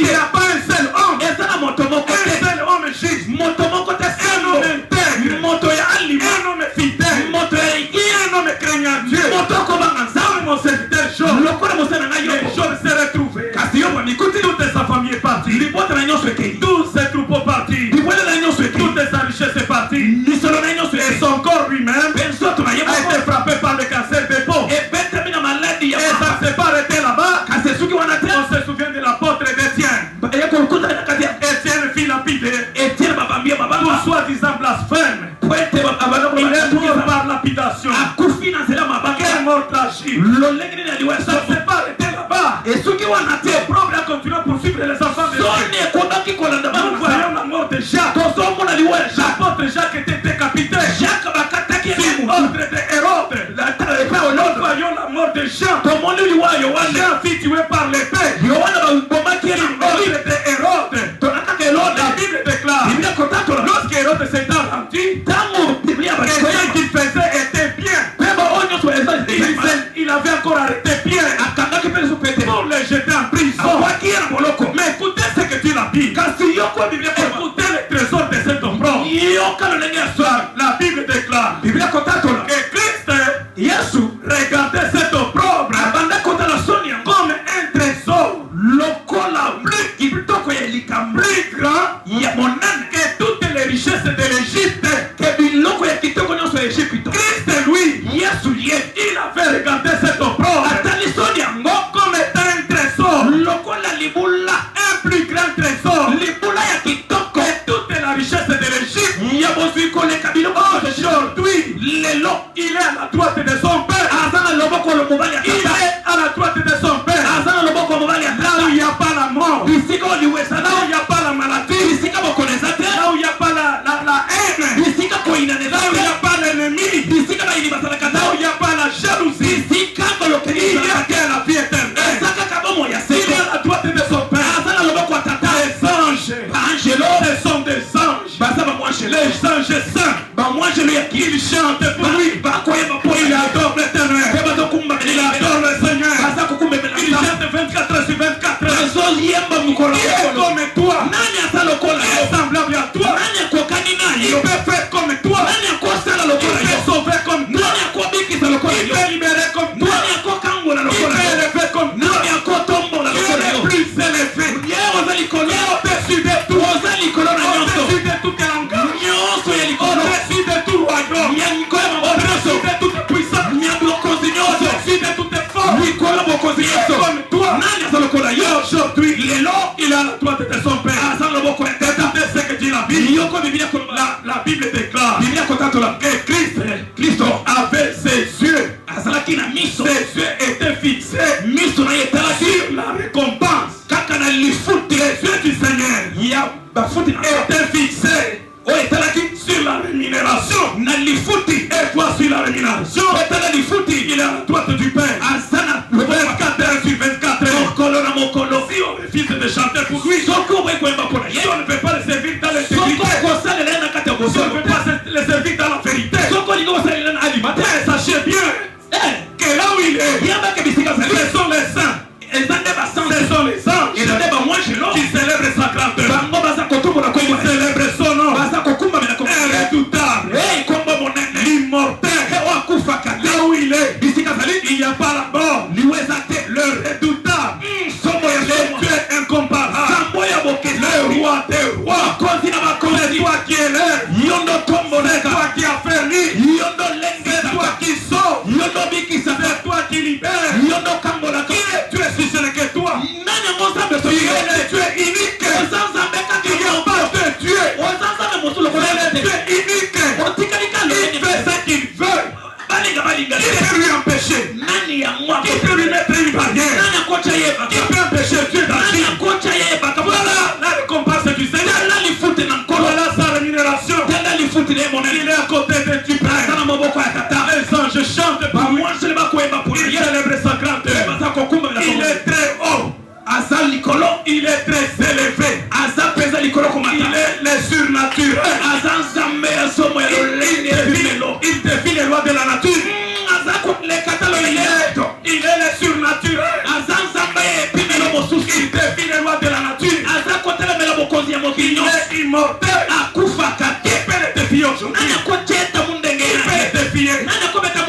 n'y a pas un seul homme. Un seul homme juste. Un homme intègre. Un homme fidèle. Un homme craignant Dieu. Comme mon serviteur Job. Et Job s'est retrouvé. Toute sa famille est partie. Tous ses troupeaux partis. Toutes sa richesse est partie. Et son corps lui-même a été frappé par le cancer des peaux. Et ça ne s'est pas arrêté là-bas. On se souvient de l'apôtre d'Étienne. Étienne fit lapider. Pour soi-disant blasphème. Il est mort par lapidation. Quelle mort tragique. Ça ne s'est pas arrêté là-bas. Le problème a continué à poursuivre les enfants de Dieu. Nous voyons la mort de Jacques. L'apôtre Jacques était décapité. Sur ordre de Hérode. Nous voyons la mort de Jean. Jean fut tué par l'épée. Sur ordre de Hérode. La Bible déclare, lorsque Hérode s'est rendu, et ce qu'il faisait était bien. Il avait encore arrêté Pierre pour le jeter en prison. Mais écoutez ce que dit la Bible. Écoutez les trésors de cet opprobre. La Bible déclare que Christ regardait cet opprobre comme un trésor plus grand que toutes les richesses de l'Égypte. Christ, lui, il avait regardé cet opprobre comme étant un trésor, un plus grand trésor Qui est comme toi, semblable à toi, il peut faire comme toi, il peut sauver comme toi, il peut libérer comme toi, il peut élever comme toi, il est plus élevé, au-dessus de tout, au-dessus de toute langue, au-dessus de tout royaume, au-dessus de toute puissance, au-dessus de toute force, comme toi. Aujourd'hui, il a la droite de son père. Regardez ce que dit la Bible. La Bible déclare que Christ avait ses yeux. Ses yeux étaient fixés sur la récompense. Les yeux du Seigneur étaient fixés sur la rémunération. Et toi sur la rémunération, il est à la droite du Père. 24 sur 24. Si on refuse de chanter pour lui, si on ne veut pas le servir dans l'intégrité, si on ne veut pas le servir dans la vérité, sachez bien que là où il est, ce sont les saints, ce sont les anges qui célèbrent sa grandeur, qui célèbrent son nom, redoutable, l'immortel. Là où il est, il n'y a pas la mort, le redoutable, le Dieu incomparable, le roi des rois. C'est toi qui élèves, c'est toi qui affermis, c'est toi qui sauves, c'est toi qui libères. Qui est Dieu si ce n'est que toi? Qui est le Dieu unique? Il n'y a pas de Dieu. C'est le Dieu unique. Il fait ce qu'il veut. Qui peut lui empêcher? Qui peut lui mettre une barrière? Qui peut empêcher Dieu d'agir? Voilà la récompense du Seigneur. Voilà sa rémunération. Il est à côté de tu Père. Les anges chantent pour lui. Il célèbre sa grandeur. Il est très haut. Il est très élevé. Il est le surnaturel. Il défie les lois de la nature. Il est le surnaturel. Il défie les lois de la nature. Il est immortel. Qui peut le défier aujourd'hui? Qui peut le défier?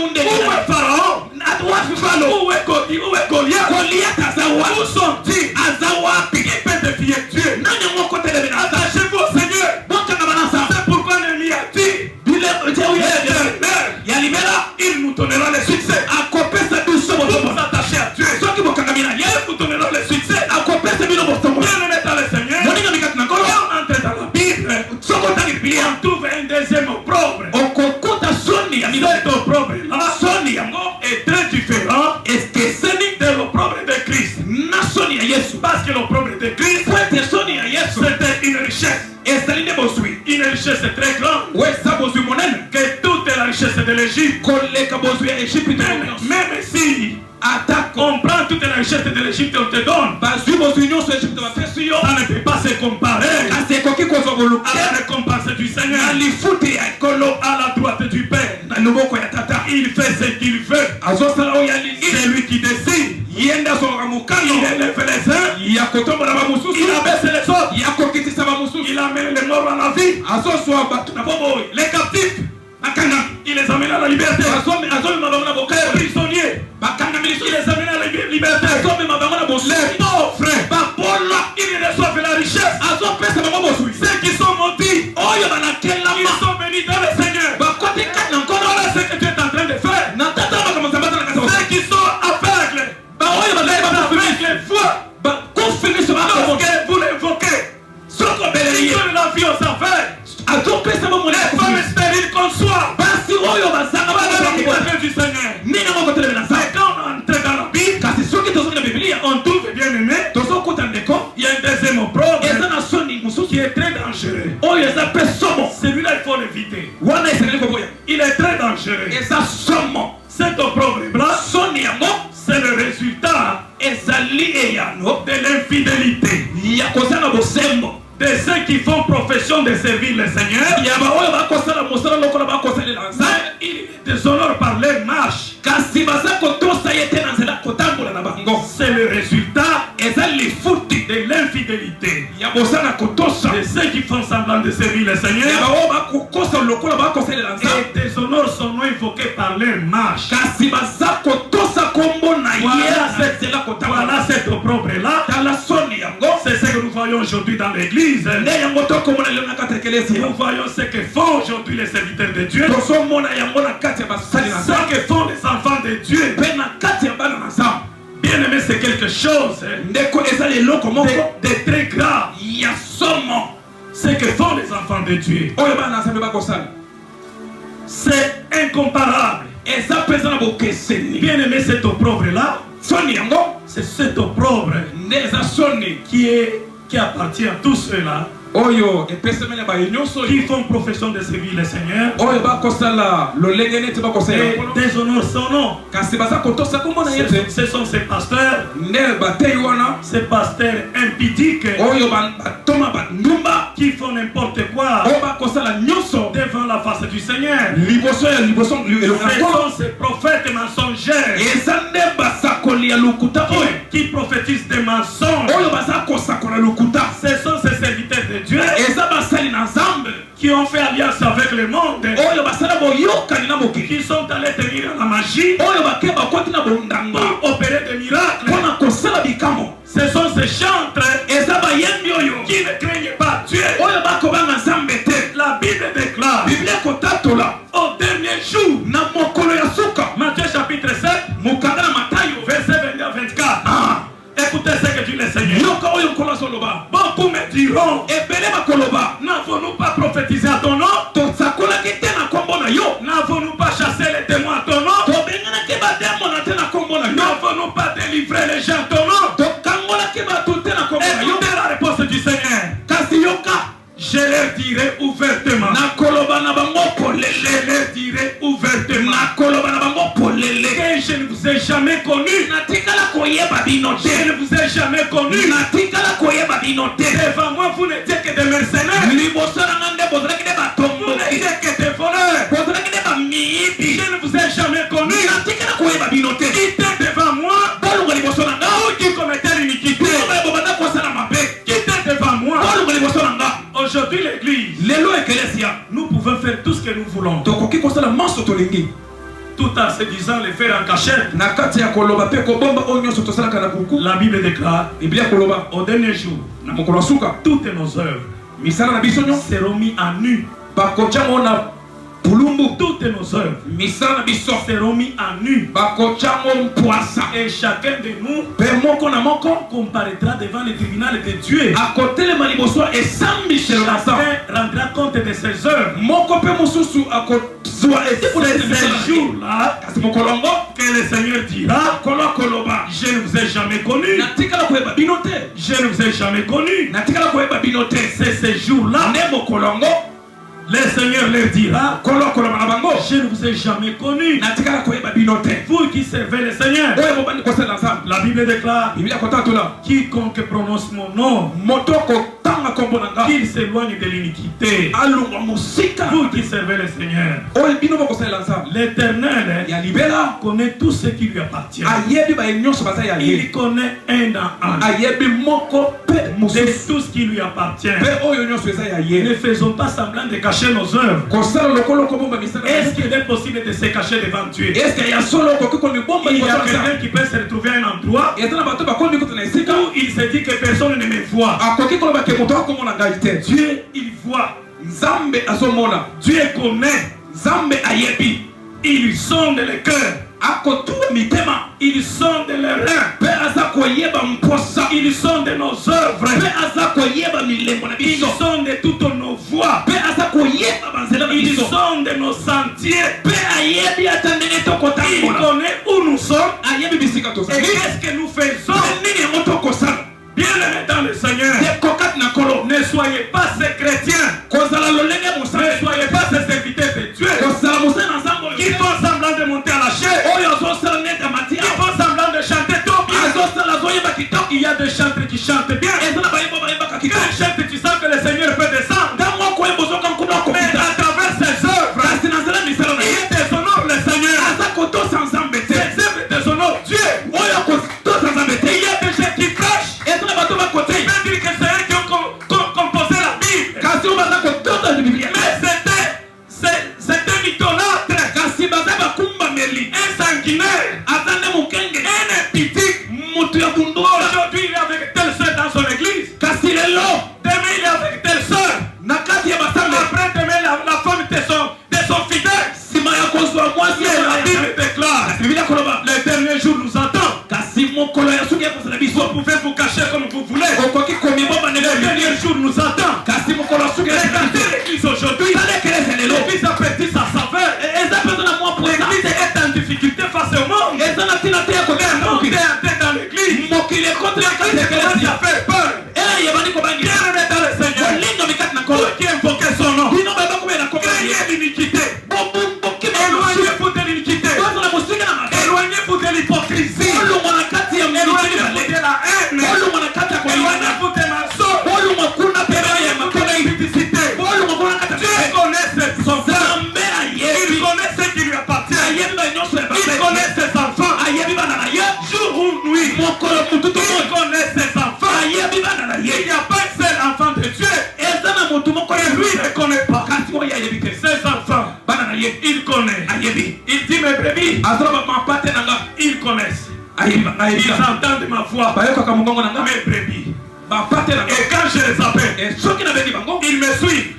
Où est Pharaon? Où est Goliath? Où sont-ils? Qui peut défier Dieu? Attachez-vous au Seigneur. C'est pourquoi Néhémie a dit, il nous donnera le succès. Vous attachez à Dieu, il vous donnera le succès. Bien le mettre à le Seigneur. On entre dans la Bible. On trouve un deuxième opprobre. Cet opprobre là est très différent de l'opprobre de Christ. Parce que l'opprobre de Christ, c'était une richesse. Une richesse très grande. Que toute la richesse de l'Égypte. Même si on prend toute la richesse de l'Égypte, on te donne. Ça ne peut pas se comparer à la récompense du Seigneur. À la droite du Père. Il fait ce qu'il veut. C'est lui qui décide. Il élève les uns. Il abaisse les autres. Il amène les morts à la vie. Les captifs, il les amène à la liberté. Les prisonniers, il les amène à la liberté. Les pauvres, il reçoit la richesse. Ceux qui sont maudits, ils sont bénis dans le Seigneur. Voilà ce que tu es en train de faire. Ceux qui sont aveugles, avec les foi, lorsque vous l'invoquez, si la vie aux affaires, les femmes stériles qu'on soit, voilà la du Seigneur. Mais quand on entre dans la Bible, on trouve bien aimé, il y a un deuxième opprobre qui est très dangereux. Celui-là, il faut l'éviter. Il est très dangereux. Cet opprobre-là, c'est le résultat de l'infidélité. De ceux qui font profession de servir le Seigneur, ils déshonorent par leur marche. C'est le résultat de fidélité de ceux qui font semblant de servir le Seigneur et déshonorent son nom invoqué par leur marche. Voilà cette opprobre-là. C'est ce que nous voyons aujourd'hui dans l'église. Nous voyons ce que font aujourd'hui les serviteurs de Dieu. Ce que font les enfants de Dieu. Bien aimé, c'est quelque chose de très grave. Ce que font les enfants de Dieu. C'est incomparable. Bien aimé, cette opprobre-là, c'est cette opprobre qui appartient à tous ceux-là qui font profession de servir le Seigneur et déshonorent son nom. Ce sont ces pasteurs impudiques qui font n'importe quoi devant la face du Seigneur. Ce sont ces prophètes mensongers qui prophétisent des mensonges. Ce sont ces serviteurs de Dieu qui ont fait alliance avec le monde, qui sont allés tenir la magie pour opérer des miracles. Ce sont ces chantres qui ne craignent pas Dieu. La Bible déclare au dernier jour, Matthieu chapitre 7, verset 22 à 24. Écoutez ce que dit le Seigneur. Beaucoup me diront, n'avons-nous pas prophétisé à ton nom? N'avons-nous pas chassé les démons à ton nom? N'avons-nous pas délivré les gens à ton nom? Écoutez la réponse du Seigneur. Je leur dirai ouvertement. Je leur dirai ouvertement que je ne vous ai jamais connu. Je ne vous ai jamais connu. Devant moi, vous n'étiez que des mercenaires. Vous n'étiez que des voleurs. Je ne vous ai jamais connu. Quittez devant moi qui commettez l'iniquité. Quittez devant moi. Aujourd'hui, l'église, nous pouvons faire tout ce que nous voulons, tout en se disant les faire en cachette. La Bible déclare au dernier jour, toutes nos œuvres seront mises à nu. Toutes nos œuvres seront mises à nu. Et chacun de nous comparaîtra devant le tribunal de Dieu. Chacun rendra compte de ses œuvres. C'est ce jour-là que le Seigneur dira, je ne vous ai jamais connu. Je ne vous ai jamais connu. C'est ce jour-là le Seigneur leur dira, je ne vous ai jamais connu. Vous qui servez le Seigneur. La Bible déclare, quiconque prononce mon nom, qu'il s'éloigne de l'iniquité. Vous qui servez le Seigneur. L'Éternel connaît tout ce qui lui appartient. Il connaît un à un de tout ce qui lui appartient. Ne faisons pas semblant de cacher nos œuvres. Est-ce qu'il est possible de se cacher devant Dieu? Il y a quelqu'un qui peut se retrouver à un endroit où il se dit que personne ne me voit. Dieu, il voit. Dieu connaît. Il sonde le cœur. Ils sont de leurs reins. Ils sont de nos œuvres. Ils sont de toutes nos voies. Ils sont de nos sentiers. Il connaît où nous sommes et qu'est-ce que nous faisons. Bien aimé dans le Seigneur, ne soyez pas ces chrétiens. Ne soyez pas ces serviteurs de Dieu qui font semblant de monter à la chaise, qui font semblant de chanter trop bien. Il y a des chantres qui chantent bien. Quand chante, tu sens que le Seigneur peut descendre. Mais à travers ses œuvres, il déshonore le Seigneur. Ses œuvres déshonorent Dieu. Il y a des gens qui prêchent. Même dire que Aujourd'hui, il est avec telle soeur dans son église. Demain, il est avec telle soeur. Après, demain, la femme de son fidèle. Mais la Bible déclare, les derniers jours nous attendent. Vous pouvez vous cacher comme vous voulez. Les derniers jours nous attendent. Regardez l'église aujourd'hui. L'église a perdu sa saveur. L'église est en difficulté face au monde. Le monde est entré dans l'église. L'église commence à faire peur. Bien-aimé dans le Seigneur, vous qui invoquez son nom, craignez l'iniquité. Éloignez-vous de l'iniquité. Éloignez-vous de l'hypocrisie. Éloignez-vous de la haine. Éloignez-vous des mensonges. Éloignez-vous de l'impudicité. Dieu connaît son peuple. Il connaît ce qui lui appartient. Il connaît ses enfants. Jour ou nuit. Il connaît ses enfants. Il n'y a pas un seul enfant de Dieu. Et lui ne connaît pas. Ses enfants, il connaît. Il dit mes brebis, ils connaissent. Ils entendent ma voix. Mes brebis. Et quand je les appelle, ils me suivent.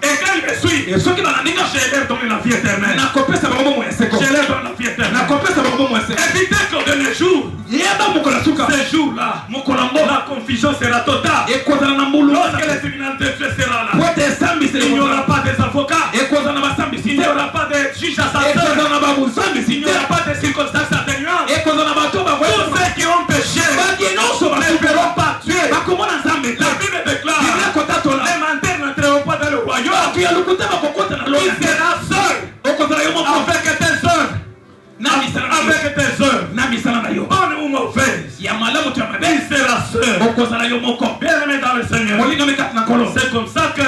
Et quand ils me suivent, je leur donne la vie éternelle. Je leur donne la vie éternelle. Évitez qu'au dernier jour, ce jour-là, la confusion sera totale. Lorsque le tribunal de Dieu sera là, il n'y aura pas des avocats, il n'y aura pas de juges assassins, il n'y aura pas de circonstances atténuantes. Tous ceux qui ont péché ne verront pas Dieu. La Bible déclare, les menteurs n'entreront pas dans le royaume. Il sera seul avec tes œuvres. Avec tes œuvres, bonne ou mauvaise, il sera seul. Bien-aimé dans le Seigneur, c'est comme ça que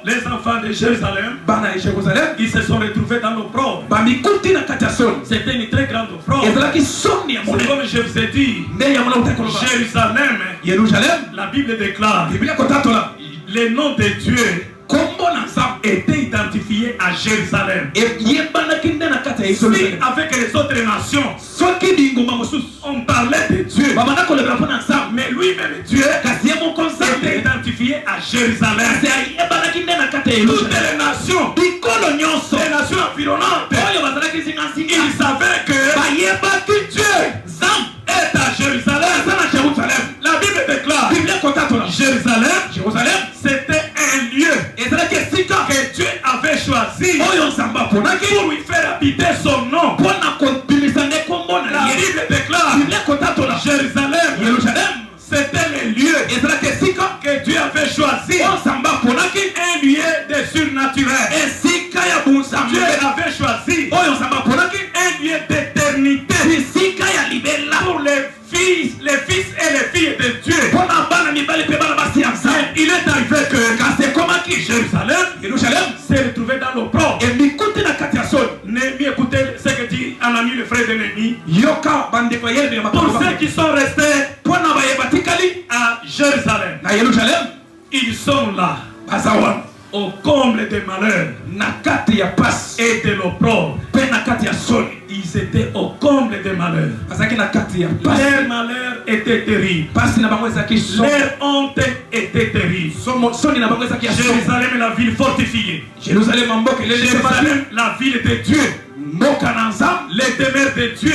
les enfants de Jérusalem, ils se sont retrouvés dans l'opprobre. C'était une très grande opprobre. C'est comme je vous ai dit, Jérusalem, la Bible déclare, les noms de Dieu était identifié à Jérusalem. Si avec les autres nations on parlait de Dieu, mais lui-même Dieu était identifié à Jérusalem. Toutes les nations environnantes, ils savaient que Dieu est à Jérusalem. La Bible déclare, Jérusalem, c'était un lieu que Dieu avait choisi pour lui faire habiter son nom. La Bible déclare, Jérusalem, c'était le lieu que Dieu avait choisi, un lieu de surnaturel. Dieu avait choisi un lieu d'éternité pour les fils et les filles de Dieu. Il est arrivé que Jérusalem s'est retrouvé dans l'opprobre. Écoutez ce que dit un ami, le frère d'ennemi. Pour ceux qui sont restés à Jérusalem, ils sont là au comble des malheurs et de l'opprobre. Ils étaient au comble des malheurs. Leur malheur était terrible. Leur honte était terrible. Jérusalem est la ville fortifiée. Jérusalem, la ville de Dieu. Les demeures de Dieu.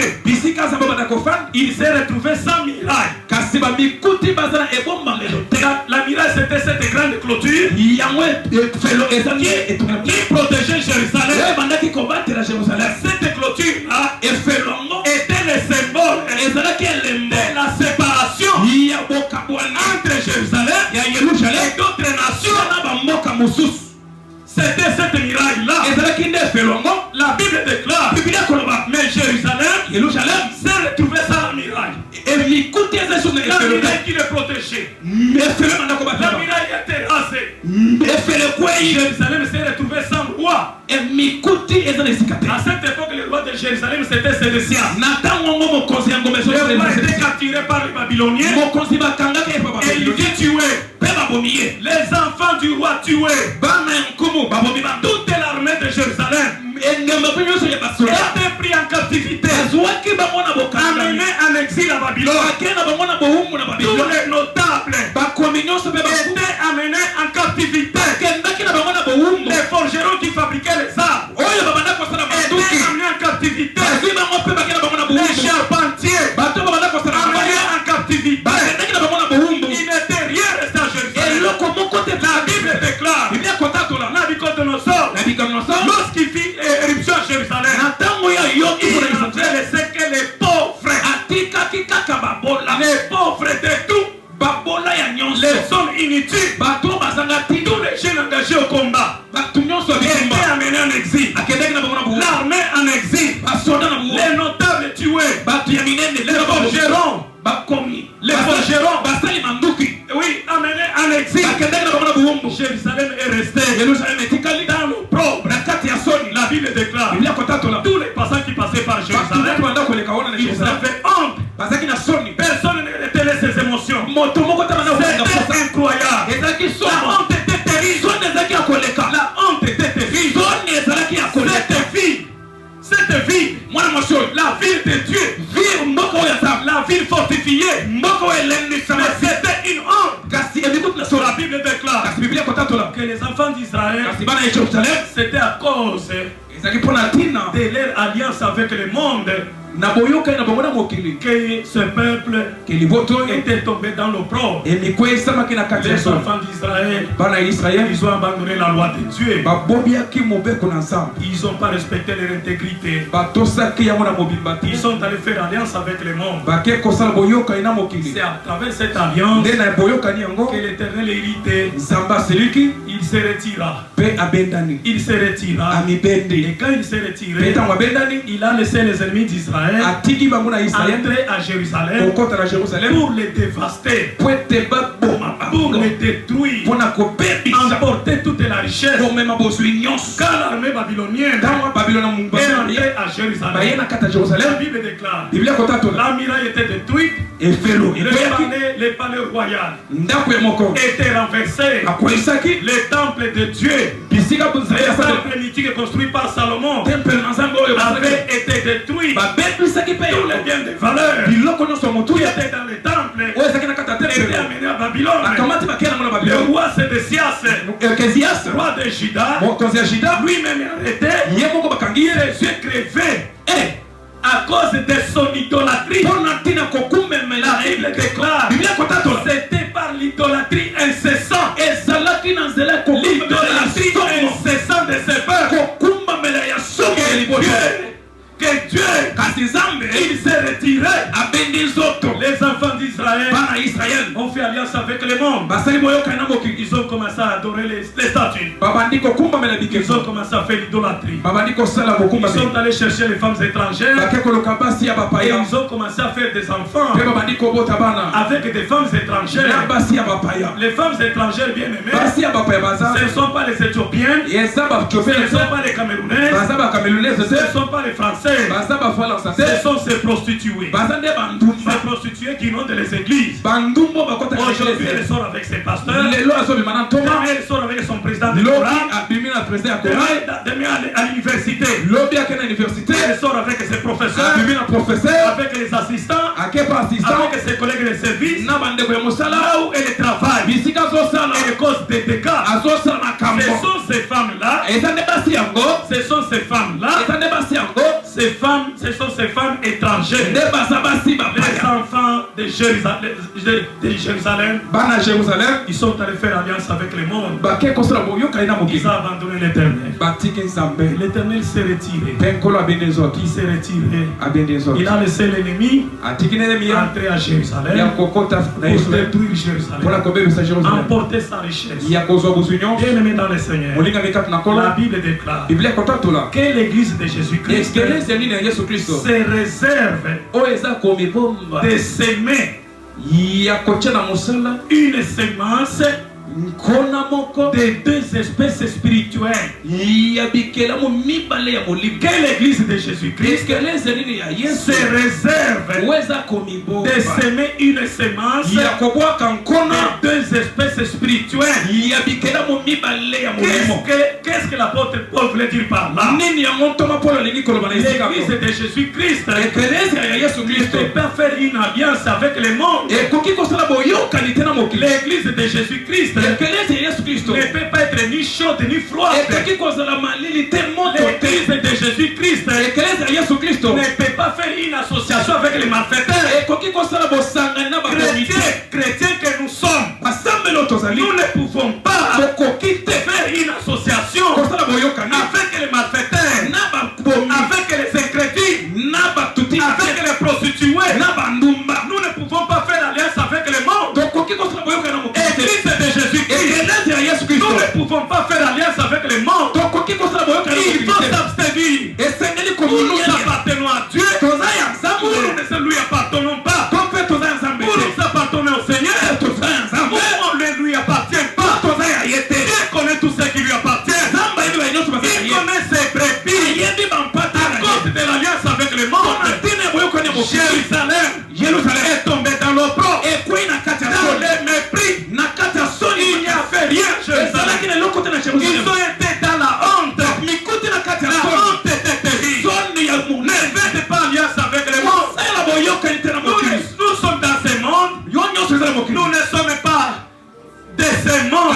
Il s'est retrouvé sans miraille. La miraille, c'était cette grande clôture qui protégeait Jérusalem. Cette clôture-là était le symbole de la séparation entre Jérusalem et d'autres nations. C'était cette miraille-là. La Bible déclare, mais Jérusalem s'est retrouvé sans la miraille. La miraille qui le protégeait. La miraille était rasée. Jérusalem s'est retrouvé sans roi. À cette époque, le roi de Jérusalem, c'était Sédécia. Le roi était capturé par les Babyloniens. Et il dit tuer. Les enfants du roi tués. Toute l'armée de Jérusalem était pris en captivité, amené en exil à Babylone. Tous les notables étaient amenés en captivité. Les forgerons qui fabriquaient les arbres étaient amenés en captivité. Les charpentiers amenés en captivité. Il n'était rien resté à Jérusalem. La Bible déclare Nabucodonosor, lorsqu'il fit éruption à Jérusalem, il avait laissé que les pauvres de tout, les hommes inutiles, tous les jeunes engagés au combat étaient amenés en exil. L'armée en exil, les notables tués, les forgerons, oui, amenés en exil. Jérusalem est resté dans l'opprobre. La Bible déclare tous les passants qui passaient par Jérusalem, ils avaient honte. Personne ne dételait ses émotions. C'était incroyable. La honte était terrible. La honte était terrible. Cette ville, la ville de Dieu, la ville fortifiée, mais c'était une honte. La Bible déclare que les enfants d'Israël, c'était à cause de leur alliance avec le monde que ce peuple était tombé dans l'opprobre. Les enfants d'Israël, ils ont abandonné la loi de Dieu. Ils n'ont pas respecté leur intégrité. Ils sont allés faire alliance avec le monde. C'est à travers cette alliance que l'Éternel hérité, il se retira. Il se retira. Et quand il s'est retiré, il a laissé les ennemis d'Israël entrer à Jérusalem pour les dévaster, pour les détruire, emporter toute la richesse. Quand l'armée babylonienne est entrée à Jérusalem, la Bible déclare la muraille était détruite, le palais royal était renversé, le temple de Dieu, le temple mythique construit par Salomon avait été détruit. Tous les biens de valeur qui étaient dans le temple étaient amenés à Babylone. Le roi Sédécias, roi de Juda, lui-même est arrêté, ses yeux crevés à cause de son idolâtrie. La Bible déclare c'était par l'idolâtrie incessante. L'idolâtrie incessante de ce peuple que Dieu, il s'est retiré. Les enfants d'Israël ont fait alliance avec le monde. Ils ont commencé à adorer les statues. Ils ont commencé à faire l'idolâtrie. Ils sont allés chercher les femmes étrangères. Et ils ont commencé à faire des enfants avec des femmes étrangères. Les femmes étrangères bien aimées, ce ne sont pas les Éthiopiennes, ce ne sont pas les Camerounais, ce ne sont pas les Français. Ce sont ces prostituées. Ces prostituées qui n'ont de les églises. Aujourd'hui, elle sort avec ses pasteurs. Demain, elle sort avec son président de Coran. Demain, à l'université. Elle sort avec ses professeurs. Avec les assistants. Avec ses collègues de service. Là où elle travaille. Elle cause des dégâts. Ce sont ces femmes-là. Ce sont ces femmes-là. Ce sont ces femmes étrangères. Les enfants de Jérusalem, ils sont allés faire alliance avec le monde. Ils ont abandonné l'Éternel. L'Éternel s'est retiré. Il s'est retiré. Il a laissé l'ennemi entrer à Jérusalem pour détruire Jérusalem, emporter sa richesse. Bien aimé dans le Seigneur, la Bible déclare que l'Église de Jésus-Christ se réserve de s'aimer une sémence de deux espèces spirituelles. Que l'Église de Jésus-Christ se réserve de s'aimer une sémence de deux espèces spirituelles. Que Qu'est-ce que l'apôtre Paul voulait dire par là? L'église de Jésus-Christ ne peut pas faire une alliance avec le monde. L'église de Jésus-Christ ne peut pas être ni chaude ni froide. L'église de Jésus-Christ ne peut pas faire une association avec les malfaiteurs. Chrétiens que nous sommes, nous ne pouvons pas faire une association avec les malfaiteurs, avec les incrédules, avec les prostituées. Nous ne pouvons pas faire alliance avec le monde. Église de Jésus-Christ, nous ne pouvons pas faire alliance avec le monde. Il faut s'abstenir. Nous appartenons à Dieu. Nous ne lui appartenons pas. Nous appartenons au Seigneur. On ne lui appartient pas. Il connaît tout ce qui lui appartient. Il connaît ses brebis. À cause de l'alliance avec le monde, Jérusalem est tombé dans l'opprobre, dans le mépris. Il n'y a fait rien. Ils ont été dans la honte. La honte était terrible. Ne faites pas alliance avec le monde. Nous sommes dans ce monde. Nous ne sommes pas de ce monde.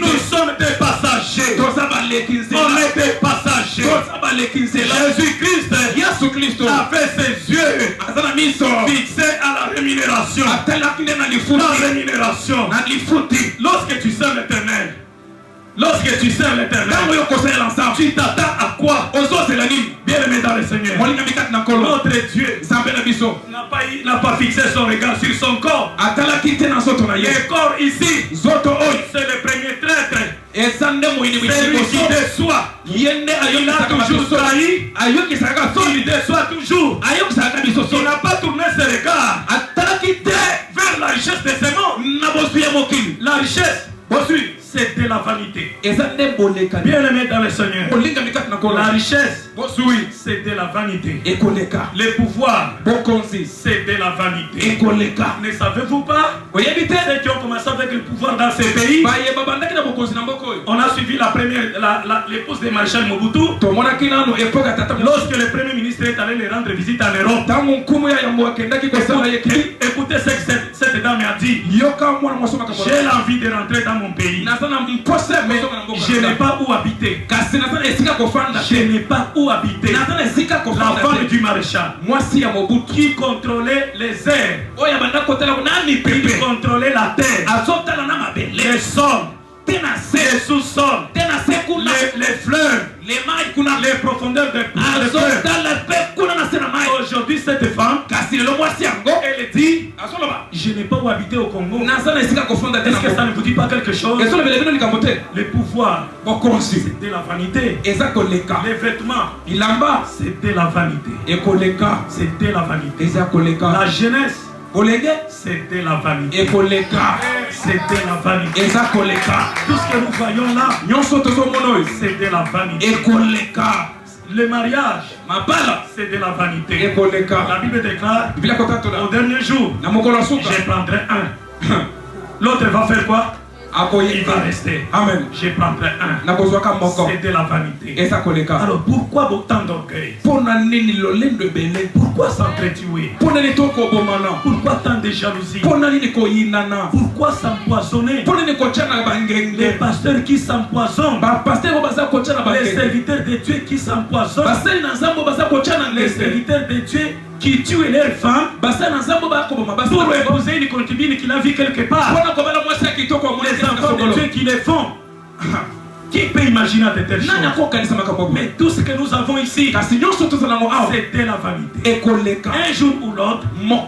Nous sommes des passagers. On est des passagers. Jésus-Christ a fait ses yeux fixés à la rémunération. La rémunération. Lorsque tu sers l'Éternel, tu t'attends à quoi? Bien-aimé dans le Seigneur, notre Dieu n'a pas fixé son regard sur son corps. Le corps ici, c'est le premier traître. Celui qui déçoit, il a toujours trahi. Il déçoit toujours. Il n'a pas tourné ses regards vers la richesse de ce monde. La richesse, c'est de la vanité. Bien-aimé dans le Seigneur, la richesse, c'est de la vanité. Le pouvoir, c'est de la vanité. Ne savez-vous pas? Ceux qui ont commencé avec le pouvoir dans ces pays, on a suivi l'épouse de Maréchal Mobutu. Lorsque le premier ministre est allé les rendre visite en Europe, écoutez ce que cette dame a dit. J'ai l'envie de rentrer dans mon pays. Je n'ai pas où habiter. Je n'ai pas où habiter. La femme du maréchal qui contrôlait les airs, qui contrôlait la terre, les sols, les sous-sols, les fleurs, les profondeurs de fleurs. Aujourd'hui, cette femme, elle dit, je n'ai pas où habiter au Congo. Est-ce que ça ne vous dit pas quelque chose? Le pouvoir, c'est de la vanité. Les vêtements, c'est de la vanité. C'est de la vanité. La jeunesse, c'est de la vanité. C'est de la vanité. Tout ce que nous voyons là, c'est de la vanité. Le mariage, c'est de la vanité. La Bible déclare, au dernier jour, je prendrai un. L'autre va faire quoi? Il va rester. Amen. Je prendrai un. C'est de la vanité. Alors pourquoi autant d'orgueil? Pourquoi s'entretuer? Pourquoi tant de jalousie? Pourquoi s'empoisonner? Les pasteurs qui s'empoisonnent, les serviteurs de Dieu qui s'empoisonnent, les serviteurs de Dieu qui tuent leurs femmes pour épouser une concubine qu'il a vue quelque part. Les enfants de Dieu qui les font. Qui peut imaginer de telles choses? Mais tout ce que nous avons ici, c'est de la vanité. Un jour ou l'autre, nous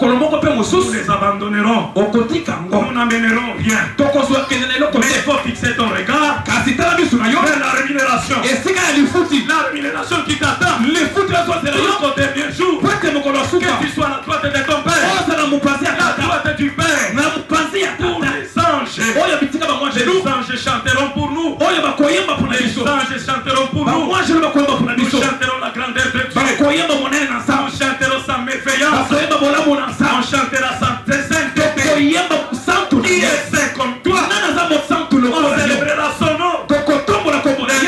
les abandonnerons. Nous n'amènerons rien. Mais il faut fixer ton regard vers la rémunération. La rémunération qui t'attend jusqu'au dernier jour. Que tu sois à la droite de ton Père, à la droite du Père. Pour les anges, les anges chanteront pour nous. Les anges chanteront pour nous. Nous chanterons la grandeur de Dieu. Nous chanterons sa méfiance. On chantera sa sainteté. Qui est saint comme toi? On célébrera son nom. Les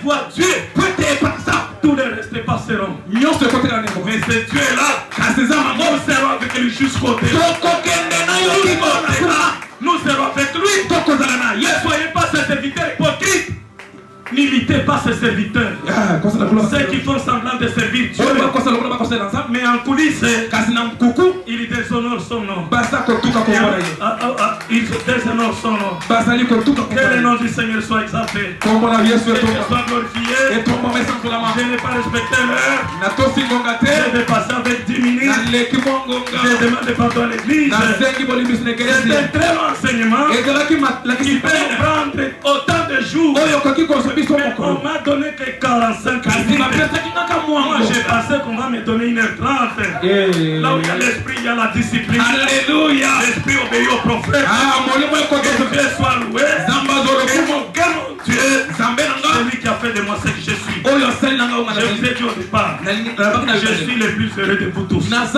voir Dieu, tous les restes passeront. Mais ce Dieu-là, nous serons avec lui jusqu'au début. Nous serons avec lui. Ne soyez pas ses serviteurs hypocrites. N'imitez pas ses serviteurs. Ceux qui font semblant de servir Dieu. Mais en coulisses, ils déshonorent son nom. Ils déshonorent son nom. Que le nom du Seigneur soit exalté. Que Dieu soit glorifié. Je n'ai pas respecté l'heure. J'ai dépassé avec 10 minutes. Je demande pardon à l'église. C'est un très long enseignement qui peut prendre autant de jours. Mais on m'a donné que 45 minutes. Moi j'ai pensé qu'on va me donner 1h30. Là où il y a l'esprit, il y a la discipline. Alléluia. L'esprit obéit au prophète. Que Dieu soit loué. Et mon Dieu, celui qui a fait de moi ce que je suis. Je vous ai dit au départ, je suis le plus heureux de vous tous. Parce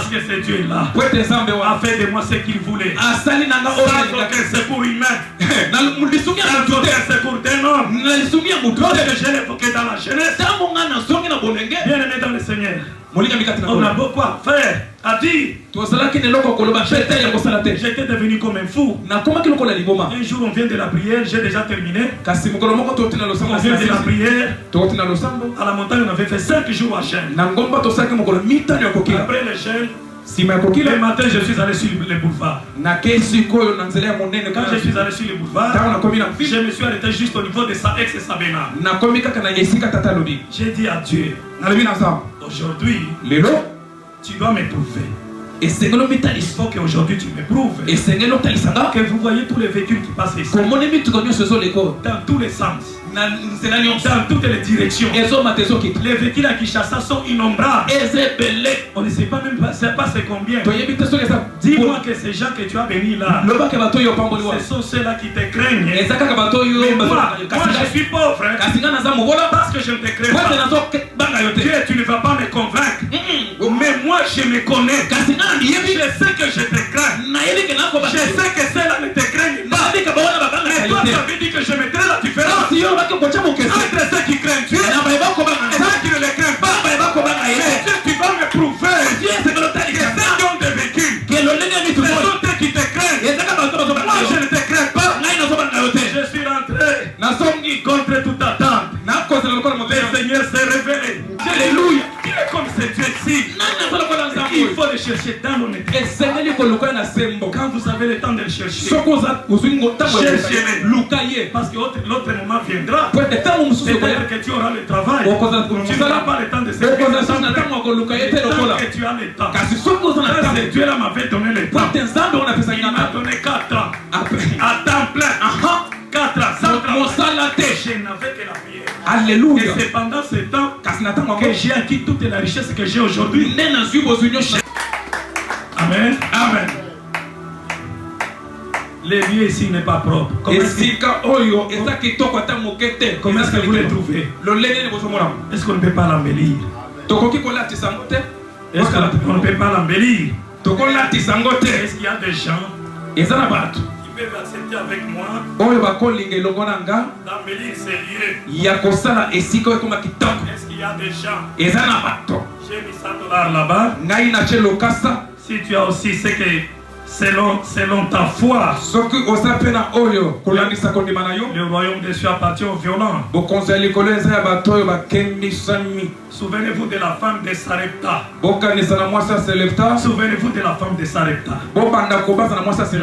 que ce Dieu là a fait de moi ce qu'il voulait. Sans aucun secours humain. Sans aucun secours d'un homme. Que j'ai évoqué dans la jeunesse. Bien aimé dans le Seigneur. On a beaucoup à faire, à dire. J'étais devenu comme un fou. Un jour on vient de la prière, j'ai déjà terminé. On vient de la prière. À la montagne on avait fait 5 jours à jeûne. Après le jeûne, le matin je suis allé sur le boulevard. Quand je suis allé sur le boulevard, je me suis arrêté juste au niveau de Saex et Sabena. J'ai dit à Dieu, aujourd'hui, tu dois m'éprouver. Il faut qu'aujourd'hui tu m'éprouves. Que vous voyez tous les véhicules qui passent ici. Dans tous les sens. Dans toutes les directions. Les véhicules à Kinshasa sont innombrables. On ne sait pas même pas c'est combien. Dis-moi que ces gens que tu as bénis là, ce sont ceux-là qui te craignent. Mais moi je suis pauvre. Parce que je ne te crains pas. Dieu, tu ne vas pas me convaincre. Mais moi je me connais. Je sais que je te crains. Je sais que ceux-là ne te craignent pas. Mais toi ça veut dire que je mettrai la différence entre ceux qui craignent Dieu et ceux qui ne le craignent pas. Mais Dieu, tu vas me prouver que ceux qui ont des véhicules, ce sont ceux qui te craignent. Moi je ne te crains pas. Je suis rentré contre toute attente. Le Seigneur s'est révélé. Alléluia. Il est comme ce Dieu-ci. Il faut le chercher dans l'honnêteté. Quand vous avez le temps de le chercher, cherchez-le. Parce que l'autre moment viendra. Peut-être que tu auras le travail. Tu n'auras pas le temps de servir. Tant que tu as le temps. Dieu là m'avait donné le temps. Il m'a donné 4 ans. À temps plein. 4 ans. Je n'avais que la prière. Alléluia. Et c'est pendant ce temps que j'ai acquis toute la richesse que j'ai aujourd'hui. Amen. Amen. Le lieu ici n'est pas propre. Comment est-ce que vous le trouvez? Est-ce qu'on ne peut pas l'embellir? Est-ce qu'on ne peut pas l'embellir? Est-ce qu'il y a des gens qui peuvent accepter avec moi d'embellir ces lieux? Est-ce qu'il y a des gens? J'ai mis $100 là-bas. Si tu as aussi ce que selon ta foi, le royaume des cieux appartient aux violents. Souvenez-vous de la femme de Sarepta. Souvenez-vous de la femme de Sarepta.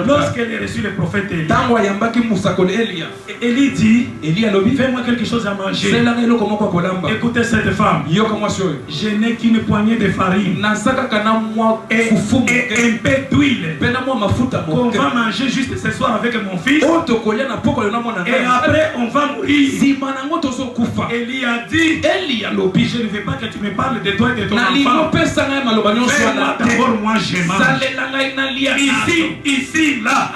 Lorsqu'elle a reçu le prophète Élie dit, fais-moi quelque chose à manger. Écoutez cette femme. Je n'ai qu'une poignée de farine et un peu d'huile qu'on va manger juste ce soir avec mon fils. Et après on va mourir. Élie a dit, je ne veux pas que tu me parles de toi et de ton enfant. Fais-moi d'abord moi je mange. Ici, là,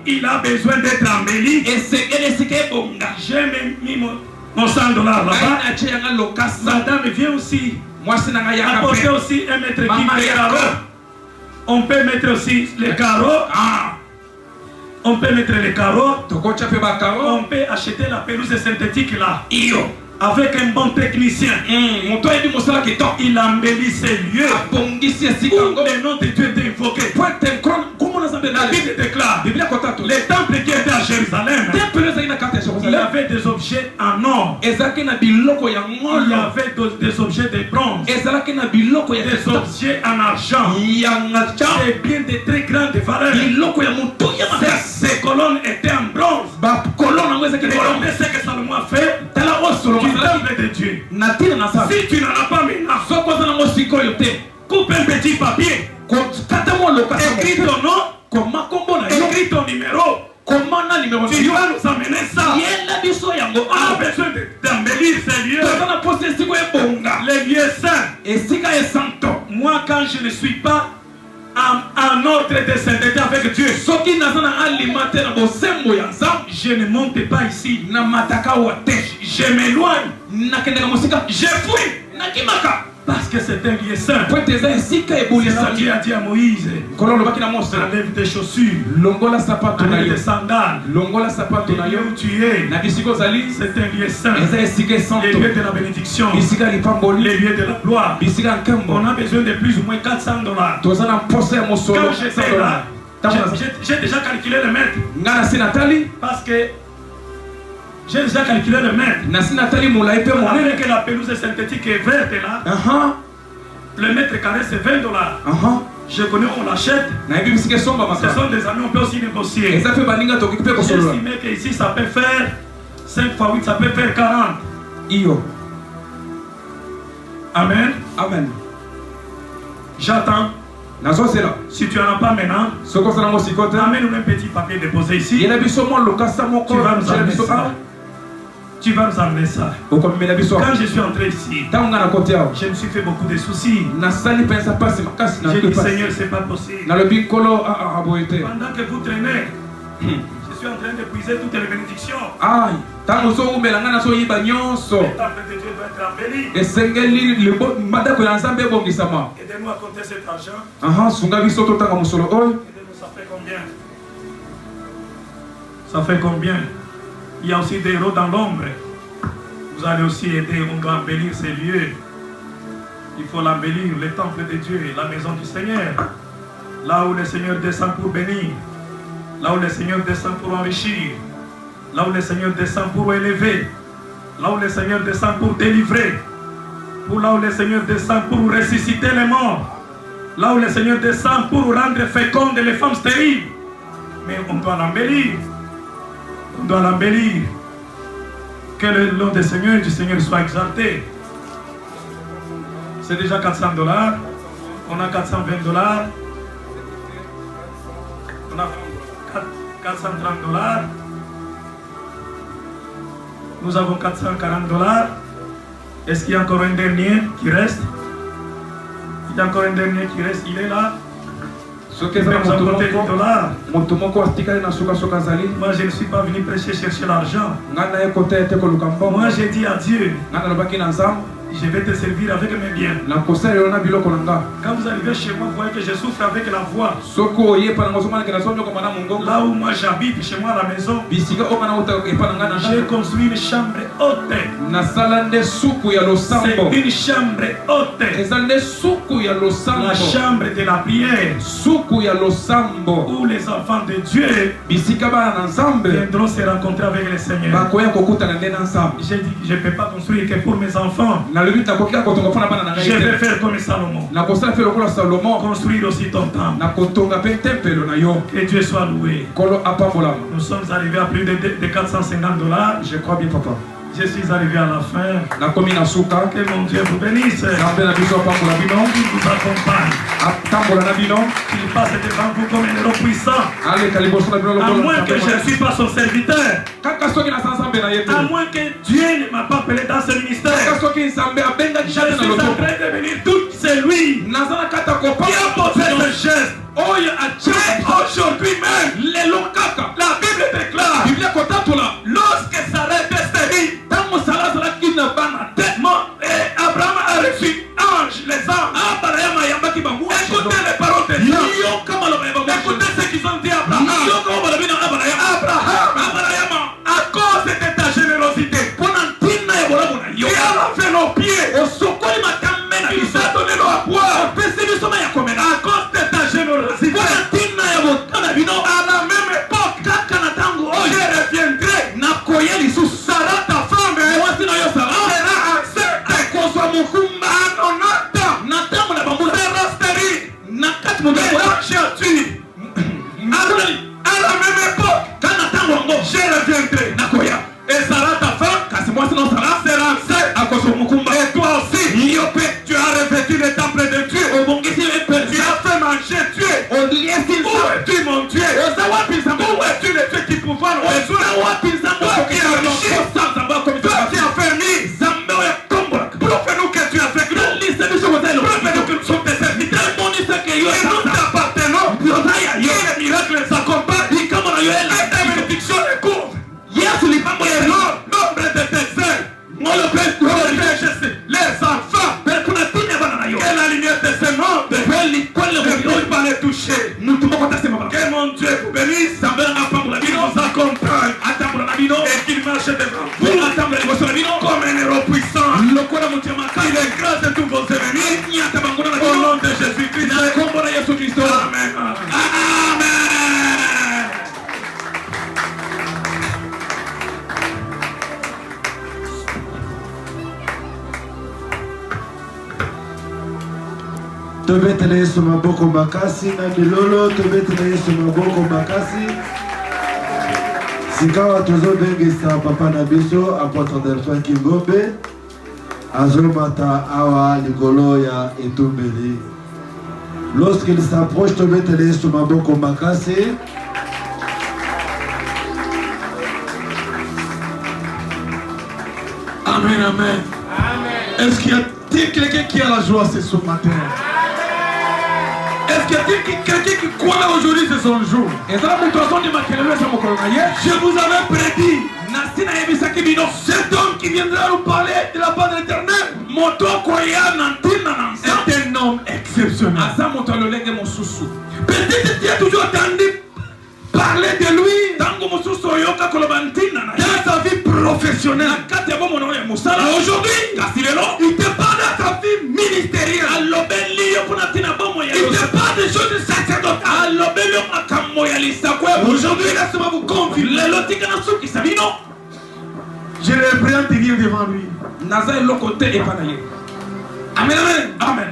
il a besoin d'être embelli. J'ai mis mon $100 là-bas. Madame vient aussi. Apportez aussi un mètre qui fait carreau. On peut mettre aussi les carreaux. On peut mettre les carreaux. tokocha pe ba karo On peut acheter la pelouse synthétique là. Avec un bon technicien. moto ebi mosala ke to Il embellit ces lieux. abongisi esika Où ngo le nom de Dieu était invoqué. pointe nkron kumo na zambe La na Bible déclare. biblia kotato Les temples qui étaient à Jérusalem. temple ezali na kati ya Il y Jérusalem avait des objets en or. ezalaki na biloko ya Il y ngolo avait des objets de bronze. ezalaki na biloko ya Des objets en argent. yanga cha Des biens de très grande valeur. biloko ya motuya makasi Ces colonnes étaient en bronze. bakolona yango ezalaki kolongo Regardez ce que Salomon a fait tala oyo solomo du asalaki temple de Dieu. na ntina na sala Si tu n'en as pas maintenant, soki oza nango sikoyo te coupe un petit papier. kata mwa lokasa Écris ton nom, koma kombo na yo écris ton numéro. koma na nimero na Tu yo vas nous amener ça. yela biso yango On a awa besoin d'embellir ces lieux. toza na posa esiko ebonga Les lieux saints. esika esanto Moi, quand je ne suis pas en ordre de sainteté avec Dieu, soki naza na alima te na bosembo ya nzambe je ne monte pas ici. na mataka wa te Je m'éloigne. nakendeka mosika Je fuis. nakimaka Parce que c'est un lieu saint. po ete eza esika C'est là où Dieu ebolisaki a dit à Moïse, nkolo olobaki na mose enlève tes chaussures, longola sapato na enlève yo tes sandales. longola sapato na Le lieu yo où tu es, na bisika ozali c'est un lieu saint. eza esika Les esanto lieux de la bénédiction, bisika ya lipamboli les lieux de la gloire. bisika ya On nkembo a besoin de plus ou moins 400 $. toza na mposa ya mosolo Quand j'étais là, j'ai déjà calculé le mètre. nga na si natali Parce que j'ai déjà calculé le mètre. na si natali molai mpe monene Avec la pelouse synthétique est verte là, le mètre carré c'est 20 $. Je connais, on l'achète. nayebi bisika esomba Ce maka sont des amis, on peut aussi négocier. eza mpe baninga tokoki mpe J'ai kosolola estimé qu'ici ça peut faire 5 fois 8, ça peut faire 40. iyo Amen. amen J'attends. nazozela Si tu n'en as pas maintenant, soki oza nango siko te amène-nous un petit papier déposé ici. yela biso mwa lokasa moko Tu vas nous tela amener biso ça. awa Tu vas nous amener ça. okomemela biso Quand je suis entré ici, ntango nga na koti awa je me suis fait beaucoup de soucis. nasali mpenza mpasi makasi na J'ai dit, mpasi Seigneur, c'est pas possible. nalobi nkolo aboye te Pendant que vous traînez, je suis en train de puiser toutes les bénédictions. ai ntango ozowumela ngai nazoyiba nyonso Le temple de Dieu doit être embelli. esengeli madako ya nzambe ebongisama Aidez-nous à compter cet argent. sunga biso totanga mosolo oyo Aidez-nous, ça fait combien? Ça fait combien? Il y a aussi des héros dans l'ombre. Vous allez aussi aider, on doit embellir ces lieux. Il faut l'embellir, le temple de Dieu, la maison du Seigneur. Là où le Seigneur descend pour bénir. Là où le Seigneur descend pour enrichir. Là où le Seigneur descend pour élever. Là où le Seigneur descend pour délivrer. Là où le Seigneur descend pour ressusciter les morts. Là où le Seigneur descend pour rendre fécondes les femmes stériles. Mais on doit l'embellir. On doit l'embellir. Que le nom du Seigneur soit exalté. C'est déjà 400 $. On a 420 $. On a 430 $. Nous avons 440 $. Est-ce qu'il y a encore un dernier qui reste? Il y a encore un dernier qui reste. Il est là. soki eza na moto moko atikali na sukasoka azali Moi, je ne suis pas venu prêcher chercher l'argent. ngai naye kota ete koluka mbongo Moi, j'ai dit à Dieu, ngai nalobaki na nzambe je vais te servir avec mes biens. nakosalelo na biloko na nga Quand vous arrivez chez moi, vous voyez que je souffre avec la voix. soki oyepa nango ozomonaki nazonyokoma na mongongo Là où moi j'habite, chez moi à la maison, bisika oyo nga nauta epa na ngai na j'ai ndako construit une chambre haute. nasala nde suku ya C'est losambo une chambre haute. eza nde suku ya La losambo chambre de la prière. suku ya losambo Où les enfants de Dieu bisika bana na nzambe viendront se rencontrer avec le Seigneur. bakoya kokutana nde na nzambe J'ai dit, je ne peux pas construire que pour mes enfants. nalobi nakoki kotonga mpona bana na Je ngai vais te faire comme Salomon. nakosala mpe lokola salomo Construire aussi ton temple. nakotonga mpe tempelo na yo Que Dieu soit loué. nkolo apambolama Nous sommes arrivés à plus de 450 $. je crois bien papa Je suis arrivé à la fin. nakomi na suka Que mon Dieu vous bénisse. nzambe na biso apambola bino Qu'il vous accompagne. atambola na bino Qu'il passe devant vous comme un héros puissant. aleka liboso na bino À lokola moins que je ne nzambe suis pas son serviteur. kaka soki naza nzambe na ye te À moins que Dieu ne m'a pas appelé dans ce ministère. kaka soki nzambe abengaki Je kate na suis en lotoko train de venir tout. C'est lui naza na kati ya qui a posé kopaa ce geste. oyo atie Aujourd'hui même, lelo kaka la Bible déclare, biblia kotatola lorsque Sarah était stérile, ntango sala azalaki na bana te Abraham a reçu ange, les anges. abraham ayambaki Écoutez les paroles de Dieu. yoka maloba ya bamwasi Écoutez ce qu'ils ont dit à Abraham. yoka oyo balobi na abraham tu à la même époque, je reviendrai. Et Sarah, ta femme, sera enceinte. Et toi aussi, tu as revêtu le temple de Dieu. Tu as fait manger Dieu. Où es-tu mon Dieu? Où es-tu le Dieu qui pouvoir au besoin? Toi qui as riche, toi qui as permis. Prouve-nous que tu as fait nous. Prouve-nous que nous sommes tes serviteurs. Et nous t'appartenons. Et les miracles s'accompagnent. Et ta bénédiction est courte. Et l'ombre de tes ailes. Les enfants. Et la lumière de ce monde. Ne pas les toucher. Que mon Dieu vous bénisse. Nous accompagne. Et qu'il marche devant vous. Comme un héros puissant. Il écrase tous vos ennemis. Au nom de Jésus-Christ. Amen. Amen. Tobetele Yesu maboko makasi na bilolo, tobetele Yesu maboko makasi. Sikawa tozobengisa papa na biso apôtre Delphin Kingombe azomata awa likolo ya etumbeli. Lorsqu'il s'approche, tobetele Yesu maboko makasi. Amen, amen. Est-ce qu'il y a quelqu'un qui a la joie ce matin? Est-ce qu'il y a quelqu'un qui croit aujourd'hui c'est son jour? Je vous avais prédit cet homme qui viendra nous parler de la part de l'Éternel est un homme exceptionnel. Peut-être tu as toujours entendu parler de lui dans sa vie professionnelle. Aujourd'hui, il te parle de sa vie ministérielle. Il te parle des choses sacerdotales. Aujourd'hui, laissez-moi vous confirmer. Je le représente venir devant lui. Amen, amen. Amen.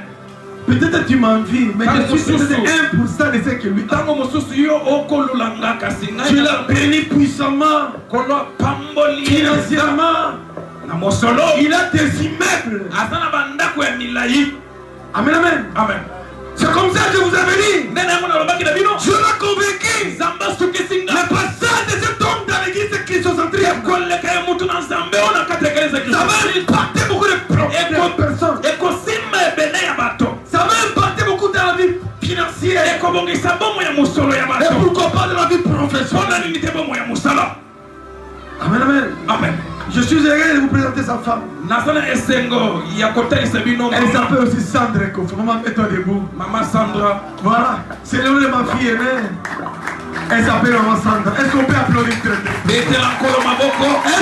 Peut-être tu m'envies, mais je suis peut-être 1% de ce que lui a. Tu l'as béni puissamment, financièrement. Il a des immeubles. Amen, amen. Amen. C'est comme ça que je vous avais dit. Je l'ai convaincu. Le passage de cet homme dans l'église christocentrique, ça va impacter beaucoup de personnes. Ça va impacter beaucoup dans la vie financière. Et pourquoi pas de la vie professionnelle. Amen, amen. Amen. Je suis heureux de vous présenter sa femme. Elle s'appelle aussi Sandra. Maman, mets-toi debout. Maman Sandra. Voilà, c'est le nom de ma fille aînée. Elle s'appelle Maman Sandra. Est-ce qu'on peut applaudir très bien? Est-ce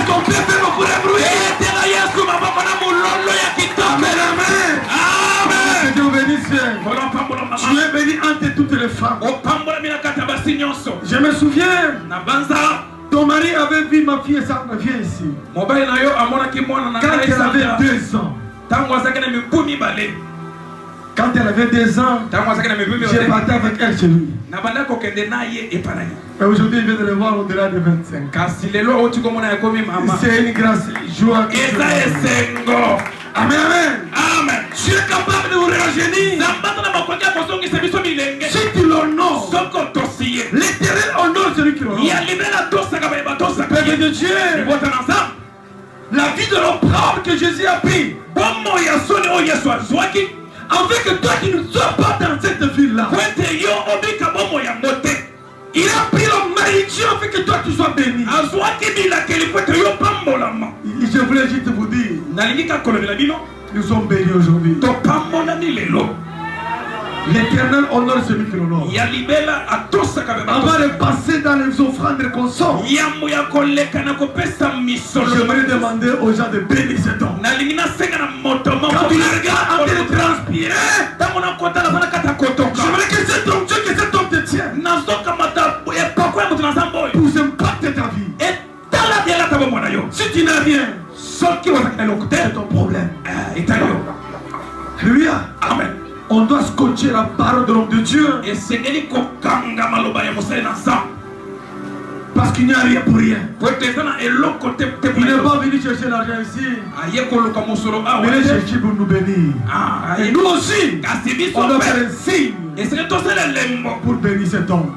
qu'on peut faire beaucoup de bruit? Amen, amen. Amen. Que Dieu vous bénisse. Tu es béni entre toutes les femmes. Je me souviens. Ton mari avait vu ma fille Sandra, viens ici. Quand elle avait 2 ans. Quand elle avait 2 ans, j'ai parti avec elle chez lui. Et aujourd'hui, il vient de le voir au-delà de 25 ans. C'est une grâce, joie. Amen, amen. Amen. Tu es capable de vous rajeunir. Si tu l'honores, l'Éternel honore celui qui l'honore. Père de Dieu, la vie de l'homme propre que Jésus a pris, afin que toi qui ne sois pas dans cette ville-là, il a pris la malédiction afin que toi tu sois béni. Je voulais juste vous dire, nous sommes bénis aujourd'hui. L'Éternel honore celui qui l'honore. Avant de passer dans les offrandes qu'on sort, j'aimerais demander aux gens de bénir cet homme. Quand tu le regardes en train de transpirer, j'aimerais que cet homme te tienne pour impacter ta vie. Si tu n'as rien, c'est ton problème. Alléluia. Amen. On doit scotcher entier la parole de l'homme de Dieu. Parce qu'il n'y a rien pour rien. Il n'est pas venu chercher l'argent ici. Il est cherché pour nous bénir. Et nous aussi, on doit faire un signe pour bénir cet homme.